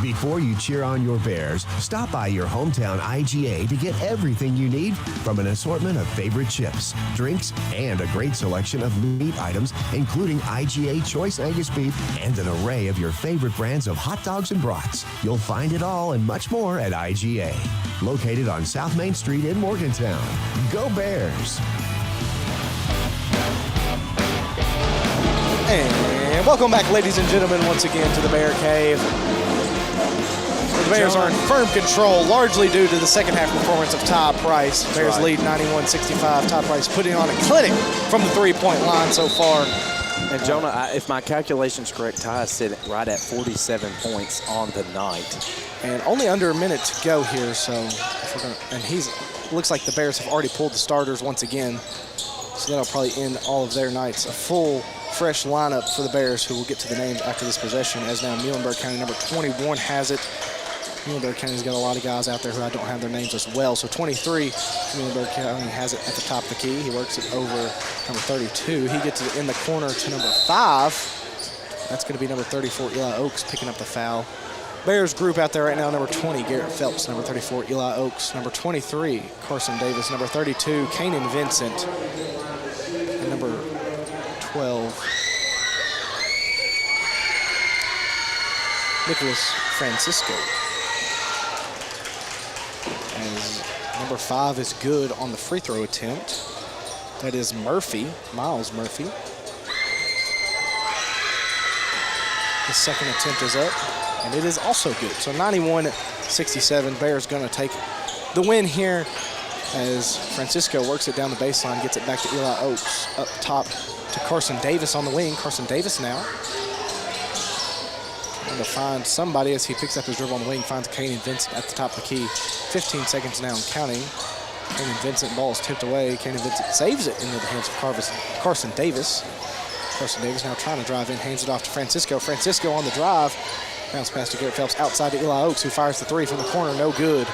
Before you cheer on your Bears, stop by your hometown IGA to get everything you need from an assortment of favorite chips, drinks, and a great selection of meat items, including IGA Choice Angus Beef and an array of your favorite brands of hot dogs and brats. You'll find it all and much more at IGA. Located on South Main Street in Morgantown. Go Bears! And welcome back, ladies and gentlemen, once again to the Bear Cave. The Bears are in firm control, largely due to the second half performance of Ty Price. Bears lead 91-65. Ty Price putting on a clinic from the three-point line so far. And Jonah, if my calculation's correct, Ty is sitting right at 47 points on the night. And only under a minute to go here, so if we're gonna, and looks like the Bears have already pulled the starters once again. So that'll probably end all of their nights. A full, fresh lineup for the Bears, who will get to the names after this possession, as now Muhlenberg County number 21 has it. Muhlenberg County's got a lot of guys out there who I don't have their names as well. So 23, Muhlenberg County has it at the top of the key. He works it over number 32. He gets it in the corner to number 5. That's going to be number 34, Eli Oaks, picking up the foul. Bears group out there right now, number 20, Garrett Phelps, number 34, Eli Oaks, number 23, Carson Davis, number 32, Kanan Vincent, and number 12, Nicholas Francisco. As number 5 is good on the free throw attempt. That is Murphy, Miles Murphy. His second attempt is up, and it is also good. So 91-67, Bears gonna take the win here as Francisco works it down the baseline, gets it back to Eli Oaks, up top to Carson Davis on the wing. Carson Davis now trying to find somebody as he picks up his dribble on the wing, finds Kanan Vincent at the top of the key. 15 seconds now and counting. Kanan Vincent, ball is tipped away. Kanan Vincent saves it into the hands of Carson Davis. Carson Davis now trying to drive in, hands it off to Francisco. Francisco on the drive. Bounce pass to Garrett Phelps outside to Eli Oaks, who fires the three from the corner, no good.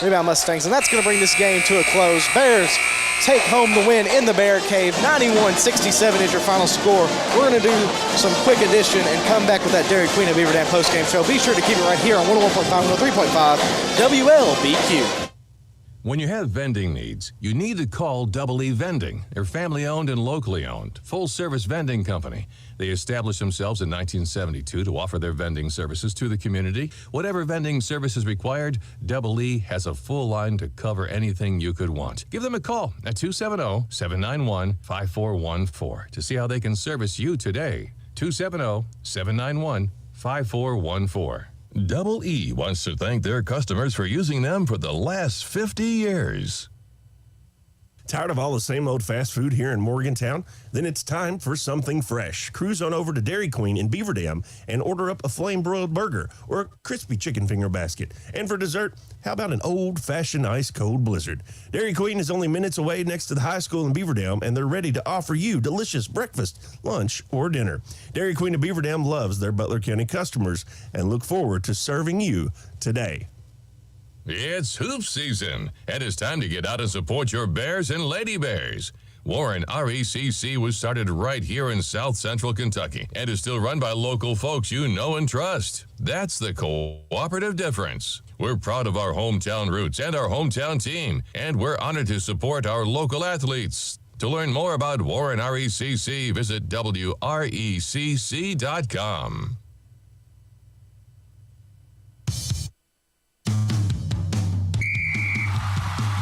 Rebound Mustangs, and that's going to bring this game to a close. Bears take home the win in the Bear Cave. 91-67 is your final score. We're going to do some quick addition and come back with that Dairy Queen of Beaver Dam postgame show. Be sure to keep it right here on 101.5 and 103.5 WLBQ. When you have vending needs, you need to call Double E Vending. They're family-owned and locally owned, full-service vending company. They established themselves in 1972 to offer their vending services to the community. Whatever vending service is required, Double E has a full line to cover anything you could want. Give them a call at 270-791-5414 to see how they can service you today. 270-791-5414. Double E wants to thank their customers for using them for the last 50 years. Tired of all the same old fast food here in Morgantown? Then it's time for something fresh. Cruise on over to Dairy Queen in Beaver Dam and order up a flame-broiled burger or a crispy chicken finger basket. And for dessert, how about an old-fashioned ice-cold blizzard? Dairy Queen is only minutes away next to the high school in Beaver Dam, and they're ready to offer you delicious breakfast, lunch, or dinner. Dairy Queen of Beaver Dam loves their Butler County customers and look forward to serving you today. It's hoop season, and it's time to get out and support your Bears and Lady Bears. Warren RECC was started right here in South Central Kentucky and is still run by local folks you know and trust. That's the cooperative difference. We're proud of our hometown roots and our hometown team, and we're honored to support our local athletes. To learn more about Warren RECC, visit WRECC.com.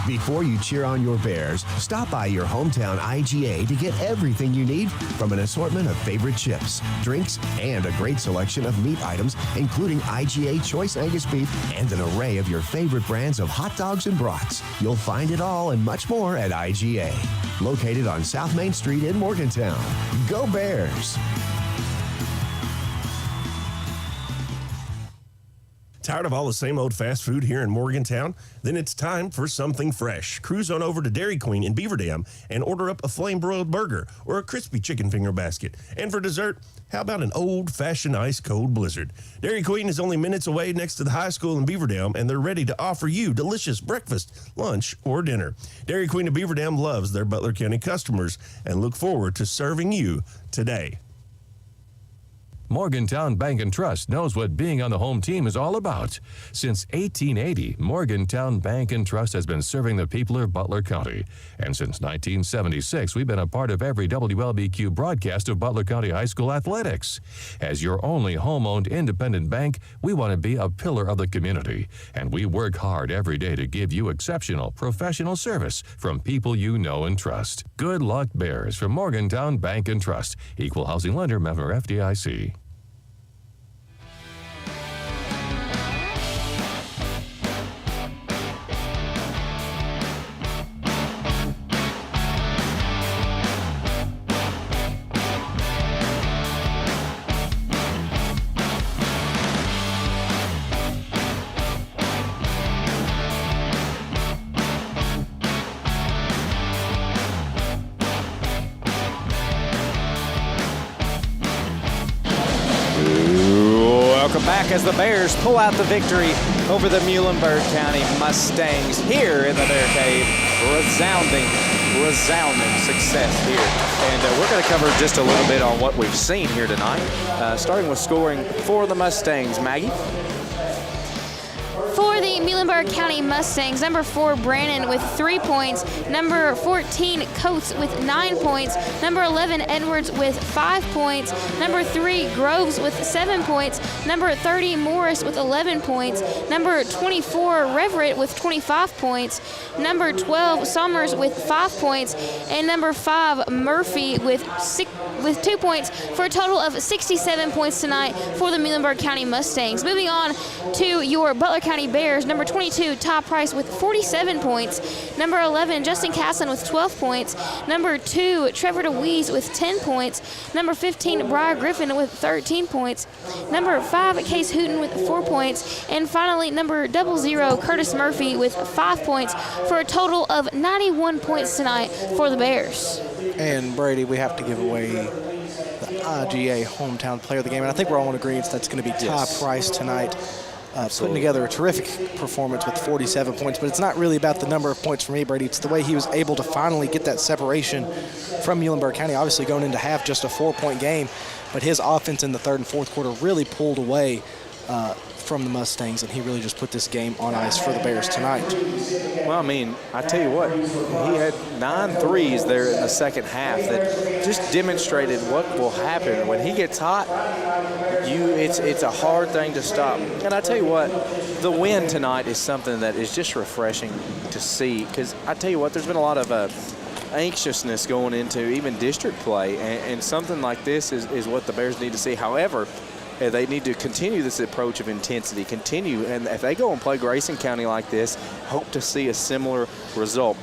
Before you cheer on your Bears, stop by your hometown IGA to get everything you need from an assortment of favorite chips, drinks, and a great selection of meat items, including IGA Choice Angus Beef and an array of your favorite brands of hot dogs and brats. You'll find it all and much more at IGA. Located on South Main Street in Morgantown. Go Bears! Tired of all the same old fast food here in Morgantown? Then it's time for something fresh. Cruise on over to Dairy Queen in Beaver Dam and order up a flame-broiled burger or a crispy chicken finger basket. And for dessert, how about an old-fashioned ice-cold blizzard? Dairy Queen is only minutes away next to the high school in Beaver Dam, and they're ready to offer you delicious breakfast, lunch, or dinner. Dairy Queen of Beaver Dam loves their Butler County customers and look forward to serving you today. Morgantown Bank and Trust knows what being on the home team is all about. Since 1880, Morgantown Bank and Trust has been serving the people of Butler County. And since 1976, we've been a part of every WLBQ broadcast of Butler County High School athletics. As your only home-owned independent bank, we want to be a pillar of the community. And we work hard every day to give you exceptional professional service from people you know and trust. Good luck, Bears, from Morgantown Bank and Trust. Equal housing lender, member FDIC. Back as the Bears pull out the victory over the Muhlenberg County Mustangs here in the Bear Cave. Resounding success here. And we're going to cover just a little bit on what we've seen here tonight, starting with scoring for the Mustangs. Maggie? For the Muhlenberg County Mustangs, number 4, Brannon with 3 points. Number 14, Coates with 9 points. Number 11, Edwards with 5 points. Number 3, Groves with 7 points. Number 30, Morris with 11 points. Number 24, Reverett with 25 points. Number 12, Summers with 5 points. And number 5, Murphy with 2 points for a total of 67 points tonight for the Muhlenberg County Mustangs. Moving on to your Butler County Bears, number 22, Todd Price with 47 points. Number 11, Justin Casson with 12 points. Number 2, Trevor DeWeese with 10 points. Number 15, Briar Griffin with 13 points. Number 5, Case Hooten with 4 points. And finally, number 00, Curtis Murphy with 5 points for a total of 91 points tonight for the Bears. And Brady, we have to give away the IGA hometown player of the game. And I think we're all in agreement that's going to be Todd Price tonight. Putting together a terrific performance with 47 points, but it's not really about the number of points for me, Brady. It's the way he was able to finally get that separation from Muhlenberg County. Obviously going into half just a 4-point game, but his offense in the third and fourth quarter really pulled away from the Mustangs, and he really just put this game on ice for the Bears tonight. Well, I mean, I tell you what, he had 9 threes there in the second half that just demonstrated what will happen when he gets hot. It's a hard thing to stop. And I tell you what, the win tonight is something that is just refreshing to see, because I tell you what, there's been a lot of anxiousness going into even district play, and something like this is what the Bears need to see. However, they need to continue this approach of intensity, and if they go and play Grayson County like this, hope to see a similar result.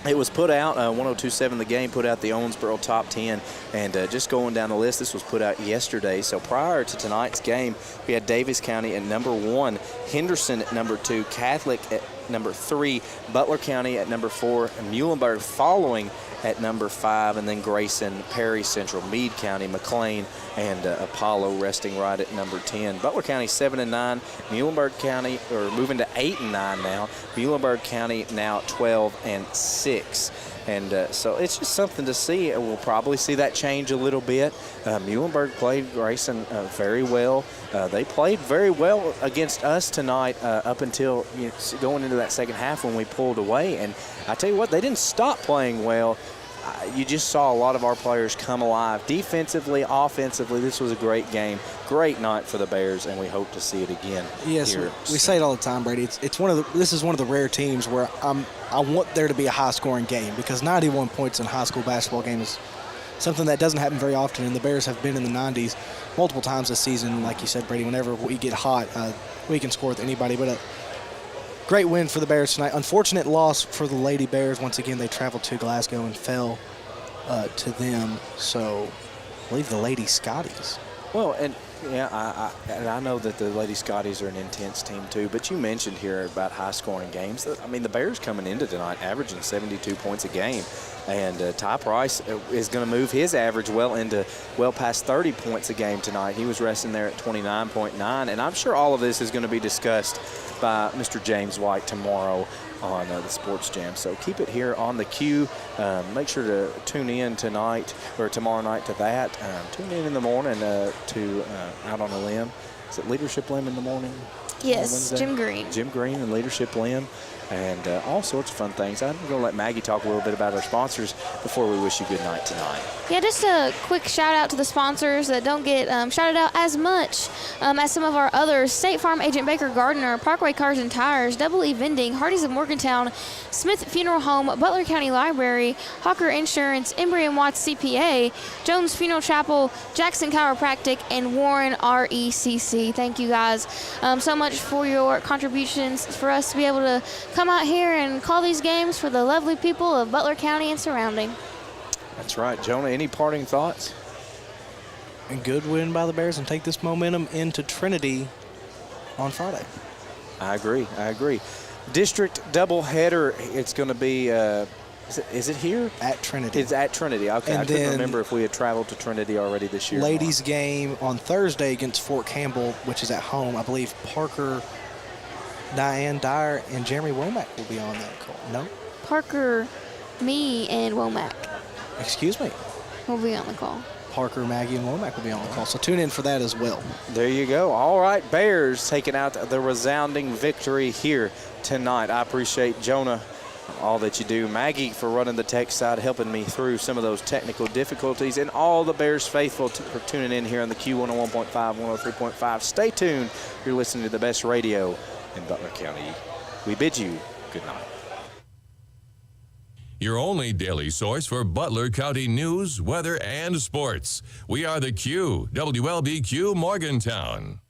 It was put out, 102.7 The Game put out the Owensboro top 10, and just going down the list, this was put out yesterday. So prior to tonight's game, we had Davis County at number 1, Henderson at number 2, Catholic at number 3, Butler County at number 4, and Muhlenberg following at number 5, and then Grayson, Perry Central, Meade County, McLean, and Apollo resting right at number 10. Butler County 7-9, Muhlenberg County, or moving to 8-9 now. Muhlenberg County now 12-6. And so it's just something to see. We'll probably see that change a little bit. Muhlenberg played Grayson very well. They played very well against us tonight up until going into that second half when we pulled away. And I tell you what, they didn't stop playing well. You just saw a lot of our players come alive. Defensively, offensively, this was a great game. Great night for the Bears, and we hope to see it again. Yes, here. We say it all the time, Brady. This is one of the rare teams where I want there to be a high-scoring game, because 91 points in a high school basketball game is something that doesn't happen very often, and the Bears have been in the 90s multiple times this season. Like you said, Brady, whenever we get hot, we can score with anybody. But great win for the Bears tonight. Unfortunate loss for the Lady Bears. Once again, they traveled to Glasgow and fell to them. So I believe the Lady Scotties. Well, and yeah, I know that the Lady Scotties are an intense team too, but you mentioned here about high-scoring games. I mean, the Bears coming into tonight averaging 72 points a game, and Ty Price is going to move his average well past 30 points a game tonight. He was resting there at 29.9, and I'm sure all of this is going to be discussed by Mr. James White tomorrow on the Sports Jam. So keep it here on the Q. Make sure to tune in tonight or tomorrow night to that. Tune in the morning to Out on a Limb. Is it Leadership Limb in the morning? Yes, Jim Green. Jim Green and Leadership Limb, and all sorts of fun things. I'm going to let Maggie talk a little bit about our sponsors before we wish you good night tonight. Yeah, just a quick shout out to the sponsors that don't get shouted out as much as some of our others. State Farm Agent Baker Gardner, Parkway Cars and Tires, Double E Vending, Hardee's of Morgantown, Smith Funeral Home, Butler County Library, Hawker Insurance, Embry & Watts CPA, Jones Funeral Chapel, Jackson Chiropractic, and Warren RECC. Thank you guys so much for your contributions for us to be able to come out here and call these games for the lovely people of Butler County and surrounding. That's right. Jonah, any parting thoughts? And good win by the Bears, and take this momentum into Trinity on Friday. I agree. District doubleheader. It's going to be, is it here? At Trinity. It's at Trinity. Okay, and I couldn't remember if we had traveled to Trinity already this year. Ladies game on Thursday against Fort Campbell, which is at home. I believe Parker, Diane Dyer, and Jeremy Womack will be on that call. No? Parker, me, and Womack. Excuse me. We'll be on the call. Parker, Maggie, and Womack will be on the call, so tune in for that as well. There you go. All right, Bears taking out the resounding victory here tonight. I appreciate Jonah, all that you do. Maggie for running the tech side, helping me through some of those technical difficulties, and all the Bears faithful for tuning in here on the Q101.5, 103.5. Stay tuned. You're listening to the best radio in Butler County. We bid you good night. Your only daily source for Butler County news, weather, and sports. We are the Q, WLBQ Morgantown.